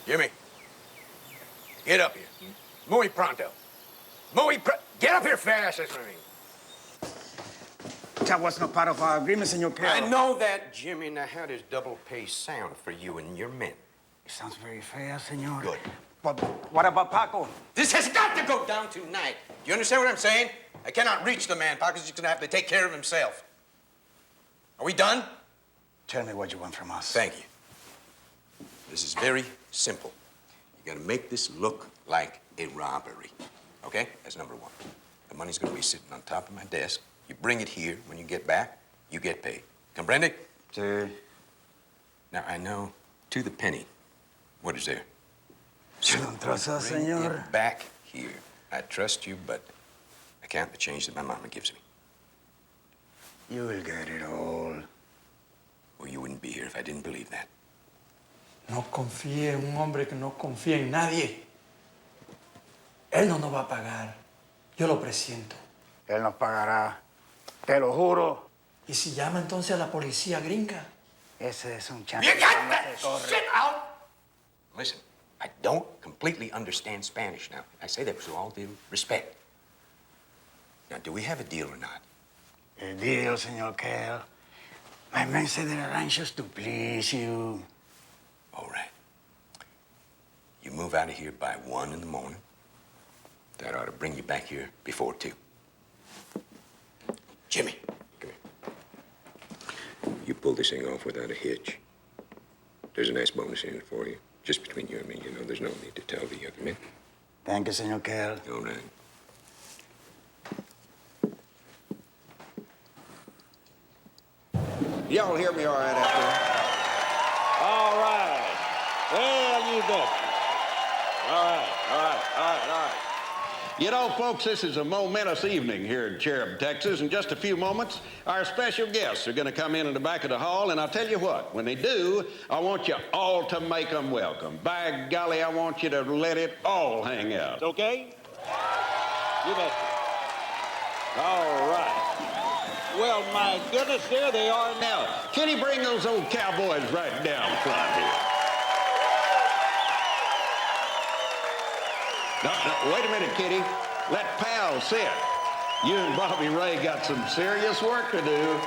Jimmy, get up here. Muy pronto. Get up here fast, that's what I mean. That was not part of our agreement, Senor Cale. I know that, Jimmy. Now, how does double pay sound for you and your men? It sounds very fair, Senor. Good. But what about Paco? This has got to go down tonight. Do you understand what I'm saying? I cannot reach the man. Paco's just gonna have to take care of himself. Are we done? Tell me what you want from us. Thank you. This is very simple. You gotta make this look like a robbery. Okay? That's number one. The money's gonna be sitting on top of my desk. You bring it here. When you get back, you get paid. Comprende? Sí. Now, I know to the penny what is there. You don't trust us, Bring Senor? it back here. I trust you, but I count the change that my mama gives me. You will get it all. Well, you wouldn't be here if I didn't believe that. No confíe en un hombre que no confía en nadie. Él no nos va a pagar. Yo lo presiento. Él nos pagará. Te lo juro. ¿Y si llama entonces a la policía gringa? Ese es un chance. You got that shit out! Listen, I don't completely understand Spanish now. I say that with all due respect. Now, do we have a deal or not? A deal, Senor Kell. My men say they're anxious to please you. All right. You move out of here by 1 in the morning. That ought to bring you back here before 2. Jimmy, come here. You pull this thing off without a hitch. There's a nice bonus in it for you. Just between you and me, you know, there's no need to tell the other men. Thank you, Senor Kell. All right. Y'all hear me all right out there? All right. Well, you bet. All right. You know, folks, this is a momentous evening here in Cherub, Texas. In just a few moments, our special guests are going to come in the back of the hall, and I'll tell you what, when they do, I want you all to make them welcome. By golly, I want you to let it all hang out, okay? You bet. All right. Well, my goodness, there they are now. Kitty, bring those old cowboys right down front here. No, wait a minute, Kitty. Let Pal sit. You and Bobby Ray got some serious work to do.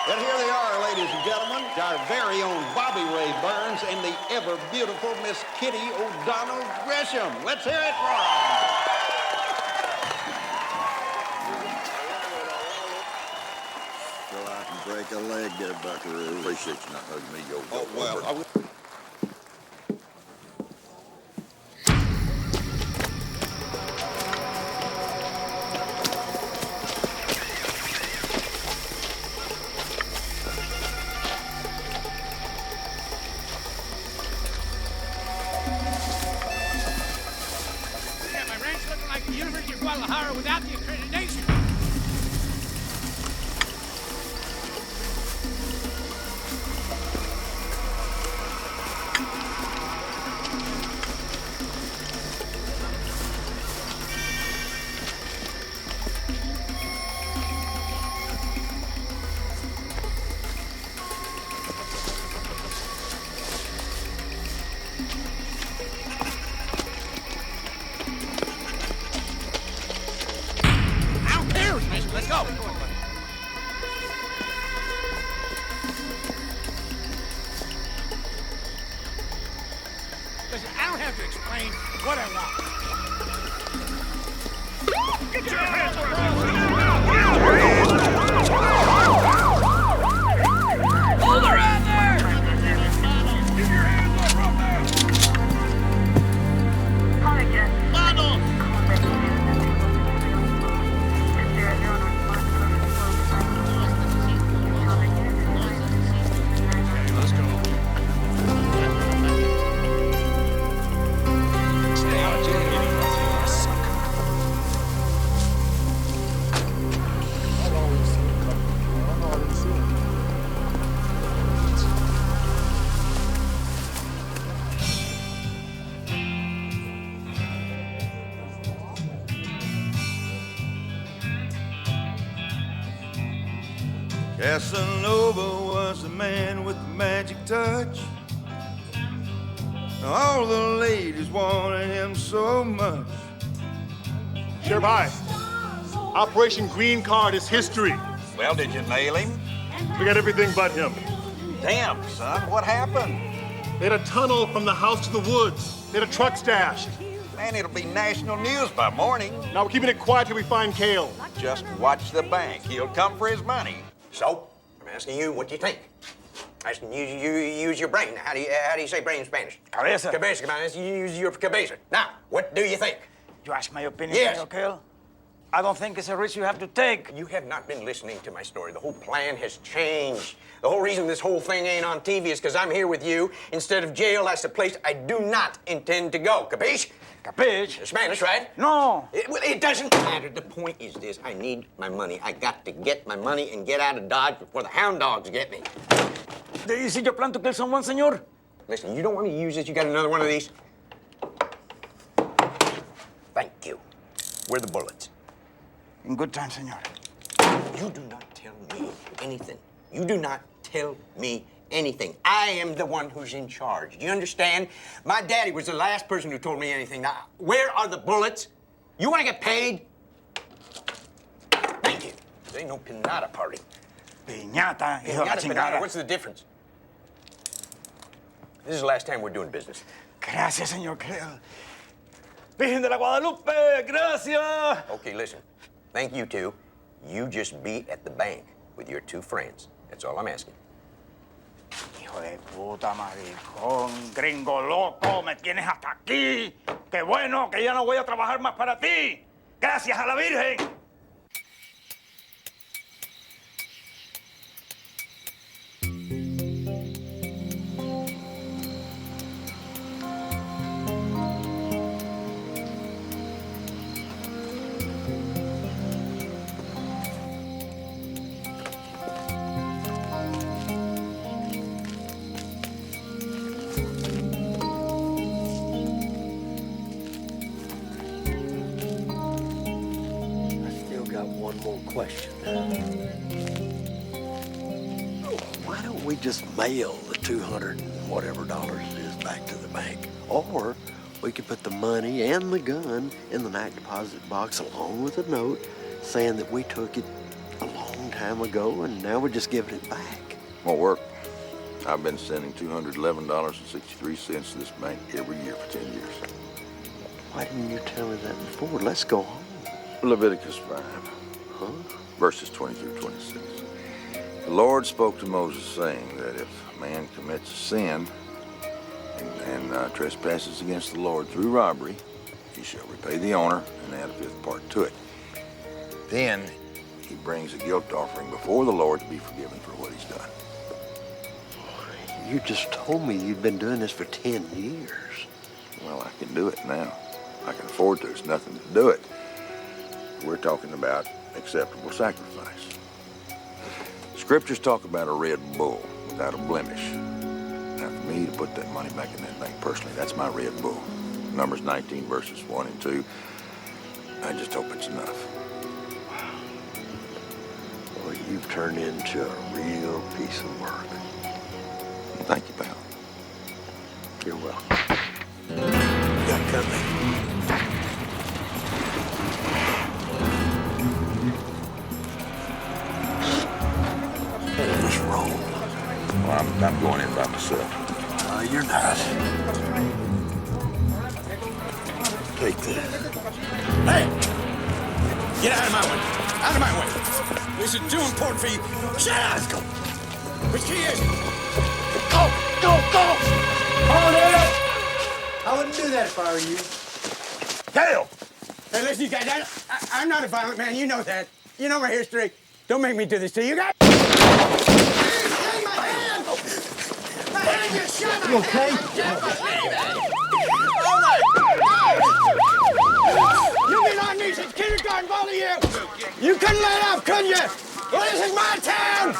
And here they are, ladies and gentlemen, our very own Bobby Ray Burns and the ever beautiful Miss Kitty O'Donnell Gresham. Let's hear it for them. So I can break a leg there, Buckaroo. Appreciate you not hugging me, yo. Oh, well, My ranch looking like the University of Guadalajara without the accreditation. Let's go. Listen, I don't have to explain what I want. Get your hands up! Hold her out there! Get your hands up right there! Manos! Casanova was the man with the magic touch. All the ladies wanted him so much. Sheriff High, Operation Green Card is history. Well, did you nail him? We got everything but him. Damn, son, what happened? They had a tunnel from the house to the woods. They had a truck stashed. Man, it'll be national news by morning. Now we're keeping it quiet till we find Cale. Just watch the bank. He'll come for his money. So, I'm asking you, what do you think? Asking you use your brain. How do you say brain in Spanish? Cabeza. Cabeza. You use your cabeza. Now, what do you think? You ask my opinion, Yes. Senor Kell? I don't think it's a risk you have to take. You have not been listening to my story. The whole plan has changed. The whole reason this whole thing ain't on TV is because I'm here with you. Instead of jail, that's a place I do not intend to go. Capiche? Capiche? Spanish, right? No. It doesn't matter. The point is this. I need my money. I got to get my money and get out of Dodge before the hound dogs get me. ¿Y si yo plan to kill someone, señor? Listen, you don't want me to use this? You got another one of these? Thank you. Where are the bullets? In good time, señor. You do not tell me anything. You do not tell me anything. I am the one who's in charge. Do you understand? My daddy was the last person who told me anything. Now, where are the bullets? You want to get paid? Thank you. There ain't no pinata party. Piñata, hijo de la chingada. What's the difference? This is the last time we're doing business. Gracias, señor Creel. Virgen de la Guadalupe, gracias. Okay, listen. Thank you two. You just be at the bank with your two friends. That's all I'm asking. Hijo de puta, maricón, gringo loco, me tienes hasta aquí. Qué bueno que ya no voy a trabajar más para ti. Gracias a la Virgen. Question. Why don't we just mail the 200 and whatever dollars it is back to the bank? Or we could put the money and the gun in the night deposit box along with a note saying that we took it a long time ago and now we're just giving it back. Won't work. I've been sending $211.63 to this bank every year for 10 years. Why didn't you tell me that before? Let's go home. Leviticus 5. Verses 20 through 26. The Lord spoke to Moses, saying that if a man commits a sin and trespasses against the Lord through robbery, he shall repay the owner and add a fifth part to it. Then he brings a guilt offering before the Lord to be forgiven for what he's done. You just told me you'd been doing this for 10 years. Well, I can do it now. I can afford to. There's nothing to do it. We're talking about acceptable sacrifice. Scriptures talk about a red bull without a blemish. Now, for me to put that money back in that bank personally, that's my red bull. Numbers 19, verses 1 and 2. I just hope it's enough. Well, you've turned into a real piece of work. Thank you, pal. You're welcome. You got company. Just roll. Well, I'm going in by myself. You're not. Take this. Hey! Get out of my way! Out of my way! This is too important for you. Shut up! Let's go. Which key is it? Go! Go! Go! On it! I wouldn't do that if I were you. Dale! Hey, listen, you guys, I'm not a violent man. You know that. You know my history. Don't make me do this to you guys. You okay? Oh my God! You've been on me since kindergarten, both of you! You couldn't let up, couldn't you? Well, this is my town!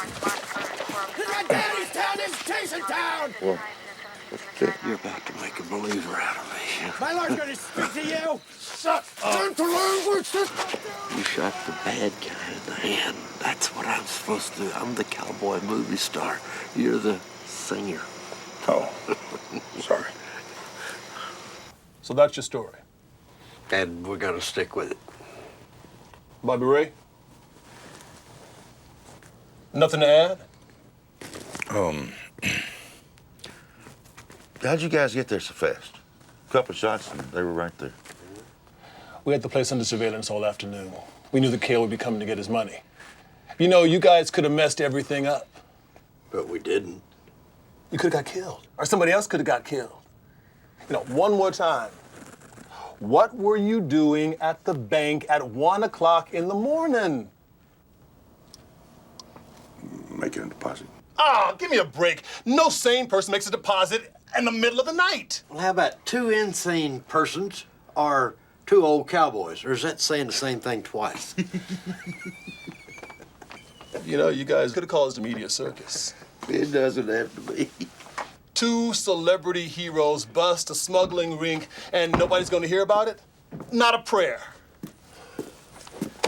This is my daddy's town, this is Jason town! Well, you're about to make a believer out of me. My Lord's gonna speak to you! Shut up! You shot the bad guy in the hand. That's what I'm supposed to do. I'm the cowboy movie star. You're the singer. Oh, sorry. So that's your story? And we're gonna stick with it. Bobby Ray? Nothing to add? How'd you guys get there so fast? A couple of shots and they were right there. We had the place under surveillance all afternoon. We knew that Cale would be coming to get his money. You know, you guys could have messed everything up. But we didn't. You could have got killed. Or somebody else could have got killed. You know, one more time. What were you doing at the bank at 1 o'clock in the morning? Making a deposit. Oh, give me a break. No sane person makes a deposit in the middle of the night. Well, how about two insane persons are two old cowboys, or is that saying the same thing twice? You know, you guys could have called us the media circus. It doesn't have to be. Two celebrity heroes bust a smuggling ring and nobody's gonna hear about it? Not a prayer.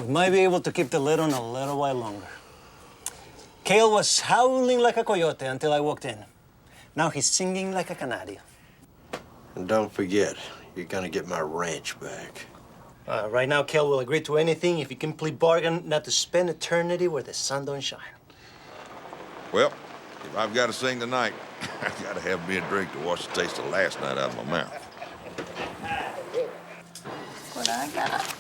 We might be able to keep the lid on a little while longer. Cale was howling like a coyote until I walked in. Now he's singing like a canario. And don't forget, you're gonna get my ranch back. Right now, Cale will agree to anything if he can plead bargain not to spend eternity where the sun don't shine. Well, if I've got to sing tonight, I've got to have me a drink to wash the taste of last night out of my mouth. What I got?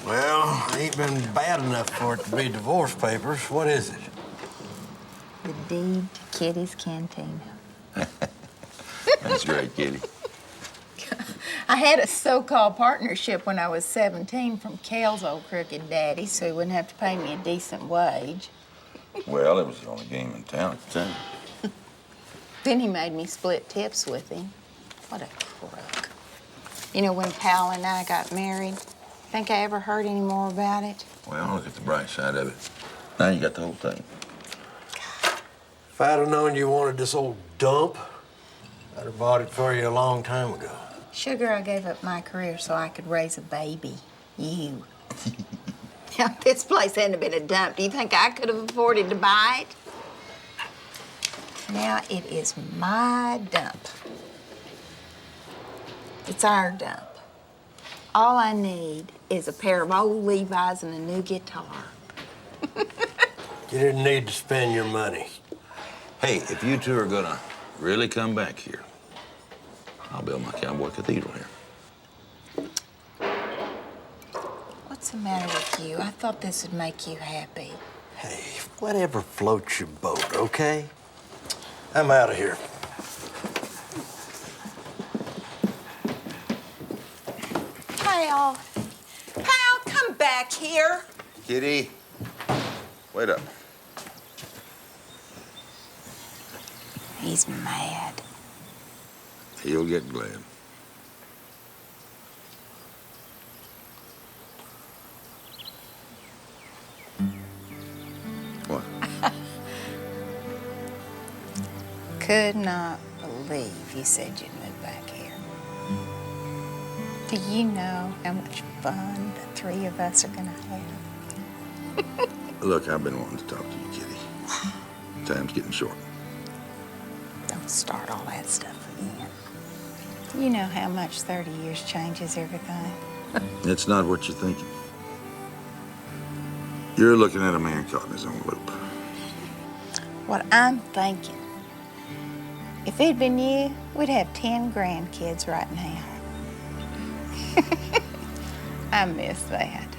Well, it ain't been bad enough for it to be divorce papers. What is it? The deed to Kitty's canteen. That's great, Kitty. I had a so-called partnership when I was 17 from Cale's old crooked daddy, so he wouldn't have to pay me a decent wage. Well, it was the only game in town at the time. Then he made me split tips with him. What a crook. You know, when Pal and I got married, think I ever heard any more about it? Well, look at the bright side of it. Now you got the whole thing. If I'd have known you wanted this old dump, I'd have bought it for you a long time ago. Sugar, I gave up my career so I could raise a baby. You. Now, if this place hadn't been a dump, do you think I could have afforded to buy it? Now it is my dump. It's our dump. All I need is a pair of old Levi's and a new guitar. You didn't need to spend your money. Hey, if you two are gonna really come back here, I'll build my cowboy cathedral here. What's the matter with you? I thought this would make you happy. Hey, whatever floats your boat, okay? I'm out of here. Pal. Pal, come back here. Kitty, wait up. He's mad. He'll get glad. What? Could not believe you said you'd move back here. Do you know how much fun the three of us are gonna have? Look, I've been wanting to talk to you, Kitty. Time's getting short. Don't start all that stuff again. You know how much 30 years changes everything. It's not what you're thinking. You're looking at a man caught in his own loop. What I'm thinking, if it'd been you, we'd have 10 grandkids right now. I miss that.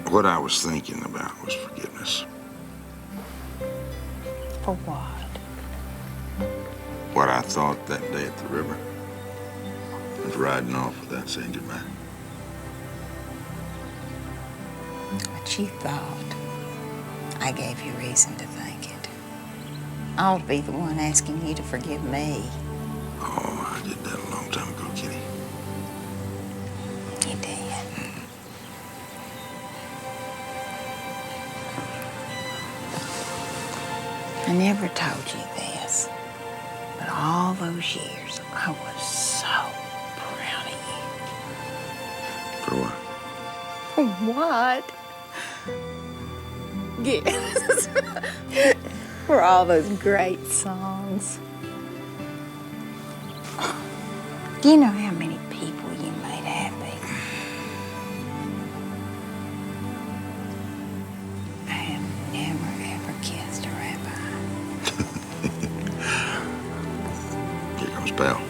What I was thinking about was forgiveness. For what? What I thought that day at the river was riding off without saying goodbye. What you thought, I gave you reason to think it. I ought to be the one asking you to forgive me. Oh, I did that a long time ago, Kitty. You did. I never told you this, but all those years, I was so proud of For what? you. What? Yes. For all those great songs. Do you know how many people you made happy? I have never, ever kissed a rabbi. Here comes Pal.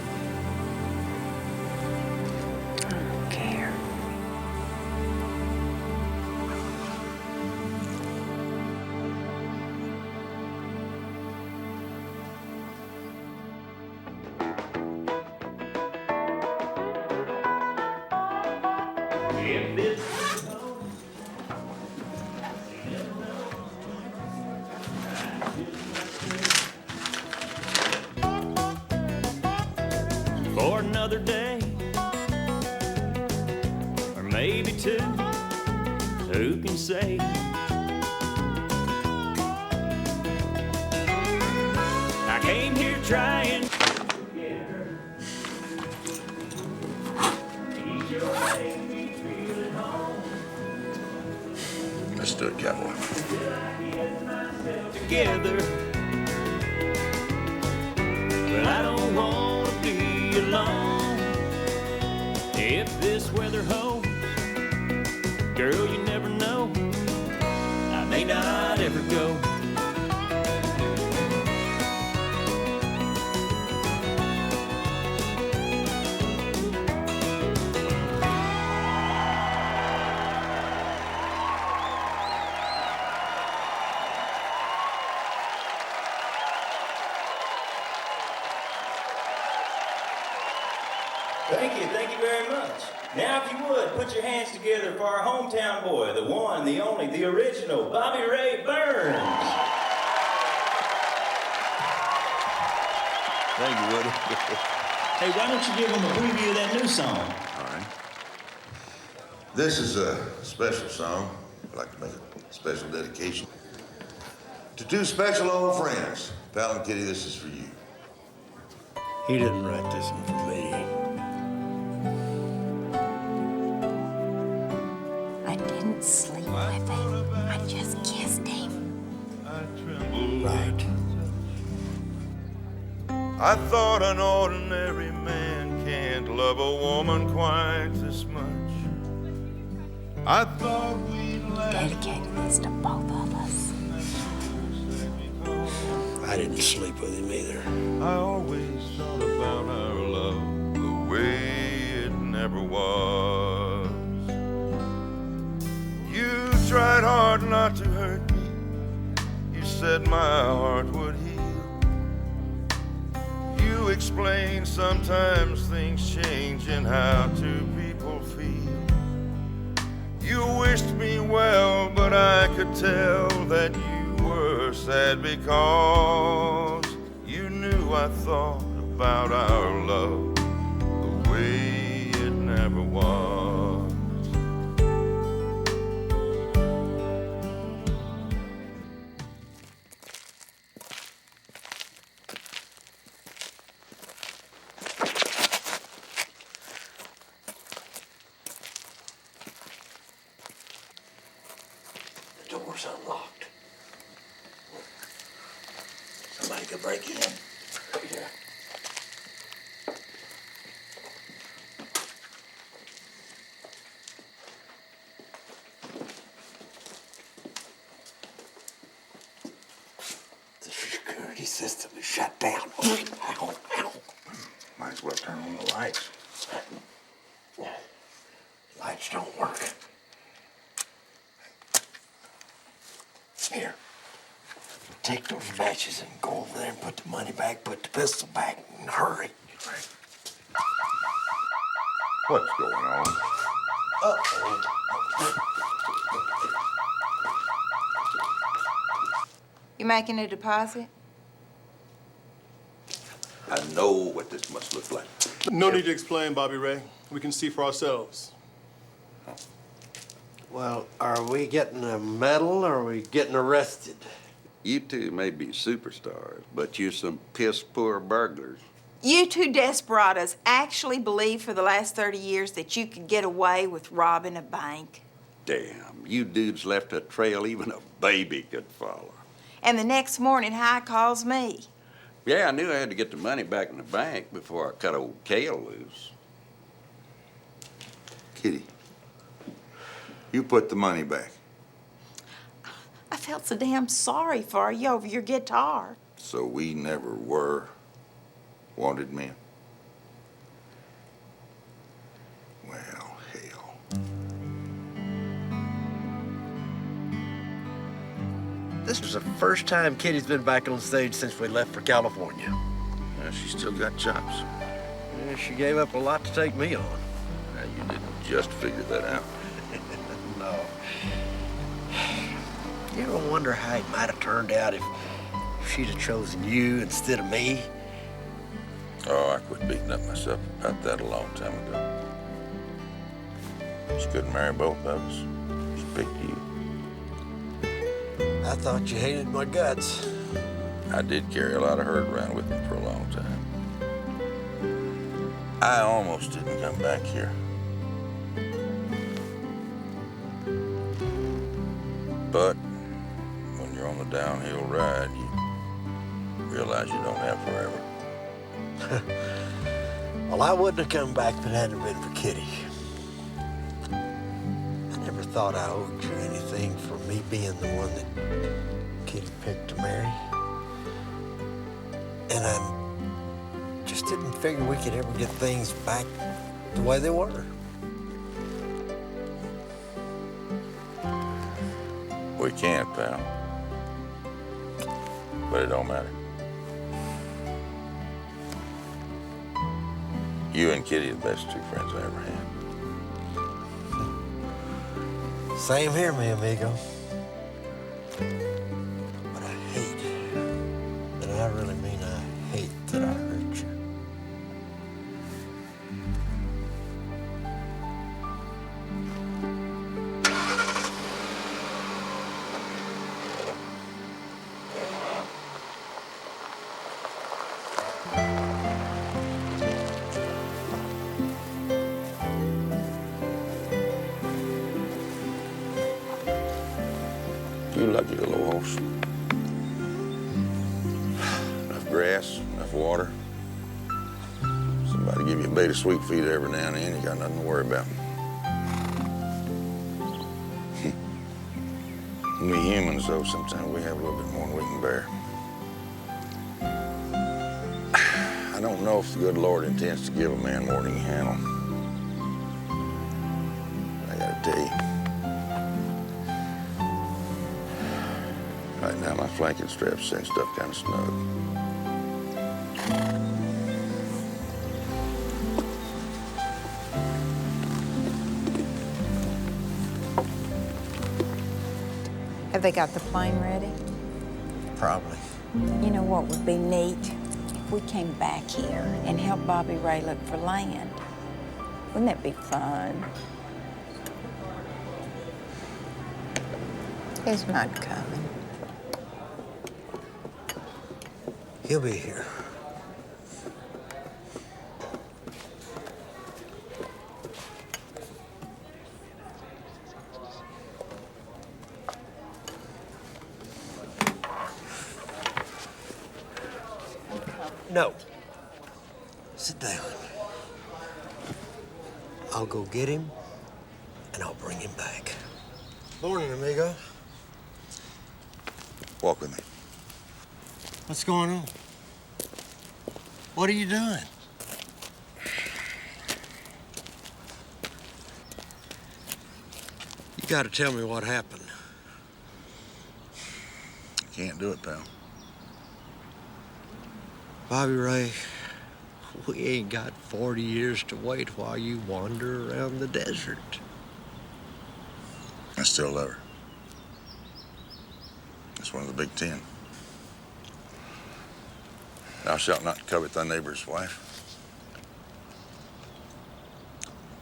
I don't care. another day, or maybe two, who can say? I came here trying. Let's do it, cowboy. Together, but I don't want to be alone. If this weather holds, girl, you never know, I may not ever go. Thank you very much. Now, if you would, put your hands together for our hometown boy, the one, the only, the original, Bobby Ray Burns. Thank you, Woody. Hey, why don't you give him a preview of that new song? All right. This is a special song. I'd like to make a special dedication to two special old friends. Pal and Kitty, this is for you. He didn't write this one for me. I didn't sleep with him. I just kissed him. Right. I thought an ordinary man can't love a woman quite this much. I thought we'd Dedicated this to both of us. I didn't sleep with him either. I always thought about our love the way it never was. You tried hard not to hurt me. You said my heart would heal. You explained sometimes things change in how two people feel. You wished me well, but I could tell that you were sad because you knew I thought about our love the way it never was. The door's unlocked. Somebody could break in. Yeah. The security system is shut down. Ow, ow. Might as well turn on the lights. Lights don't work. Here. Take those matches and go over there and put the money back, put the pistol back, and hurry. What's going on? Uh-oh. You making a deposit? I know what this must look like. No need to explain, Bobby Ray. We can see for ourselves. Well, are we getting a medal or are we getting arrested? You two may be superstars, but you're some piss-poor burglars. You two desperados actually believed for the last 30 years that you could get away with robbing a bank. Damn, you dudes left a trail even a baby could follow. And the next morning, High calls me. Yeah, I knew I had to get the money back in the bank before I cut old Kale loose. Kitty, you put the money back. I felt so damn sorry for you over your guitar. So we never were wanted men. Well, hell. This was the first time Kitty's been back on stage since we left for California. Yeah, she still got chops. Yeah, she gave up a lot to take me on. You didn't just figure that out. No. You ever wonder how it might have turned out if she'd have chosen you instead of me? Oh, I quit beating up myself about that a long time ago. She couldn't marry both of us. She picked you. I thought you hated my guts. I did carry a lot of hurt around with me for a long time. I almost didn't come back here. But when you're on the downhill ride, you realize you don't have forever. Well, I wouldn't have come back if it hadn't been for Kitty. I never thought I owed you anything for me being the one that Kitty picked to marry. And I just didn't figure we could ever get things back the way they were. We can't, pal. But it don't matter. You and Kitty are the best two friends I ever had. Same here, mi amigo. But I hate, and I really mean I hate that I hurt you. You lucky little horse. Enough grass, enough water. Somebody give you a bait of sweet feed every now and then, you got nothing to worry about. We humans, though, sometimes we have a little bit more than we can bear. I don't know if the good Lord intends to give a man more than he can handle. I gotta tell you. Right now, my flanking strap's cinched up kind of snug. Have they got the plane ready? Probably. You know what would be neat? If we came back here and helped Bobby Ray look for land. Wouldn't that be fun? He's not coming. He'll be here. No. Sit down. I'll go get him, and I'll bring him back. Morning, amigo. Walk with me. What's going on? What are you doing? You gotta tell me what happened. Can't do it, pal. Bobby Ray, we ain't got 40 years to wait while you wander around the desert. I still love her. It's one of the big 10. Thou shalt not covet thy neighbor's wife.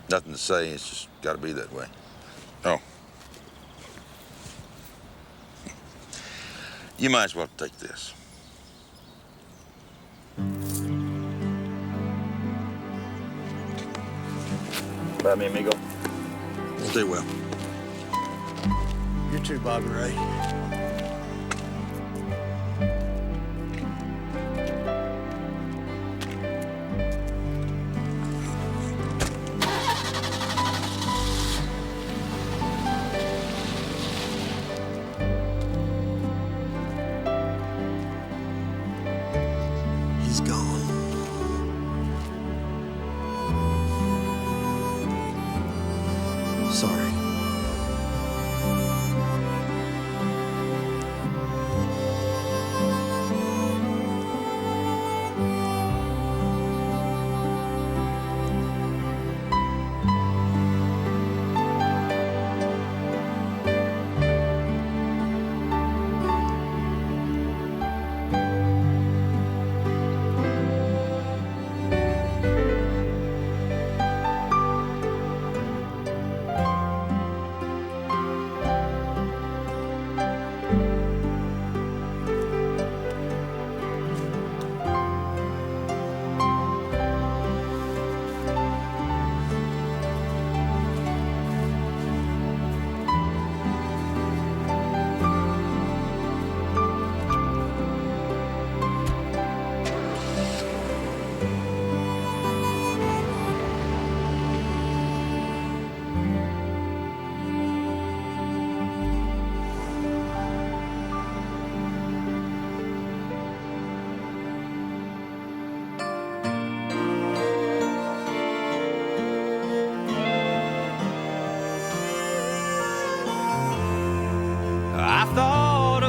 Nothing to say, it's just gotta be that way. Oh. You might as well take this. Bye, mi amigo. Stay well. You too, Bobby Ray. He's gone. Sorry.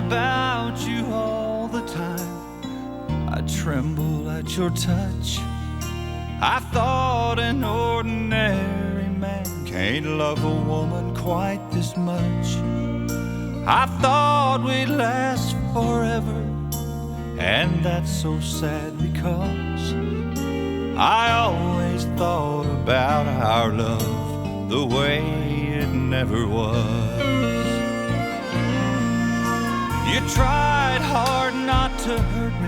about you all the time. I tremble at your touch. I thought an ordinary man can't love a woman quite this much. I thought we'd last forever, and that's so sad because I always thought about our love the way it never was. You tried hard not to hurt me,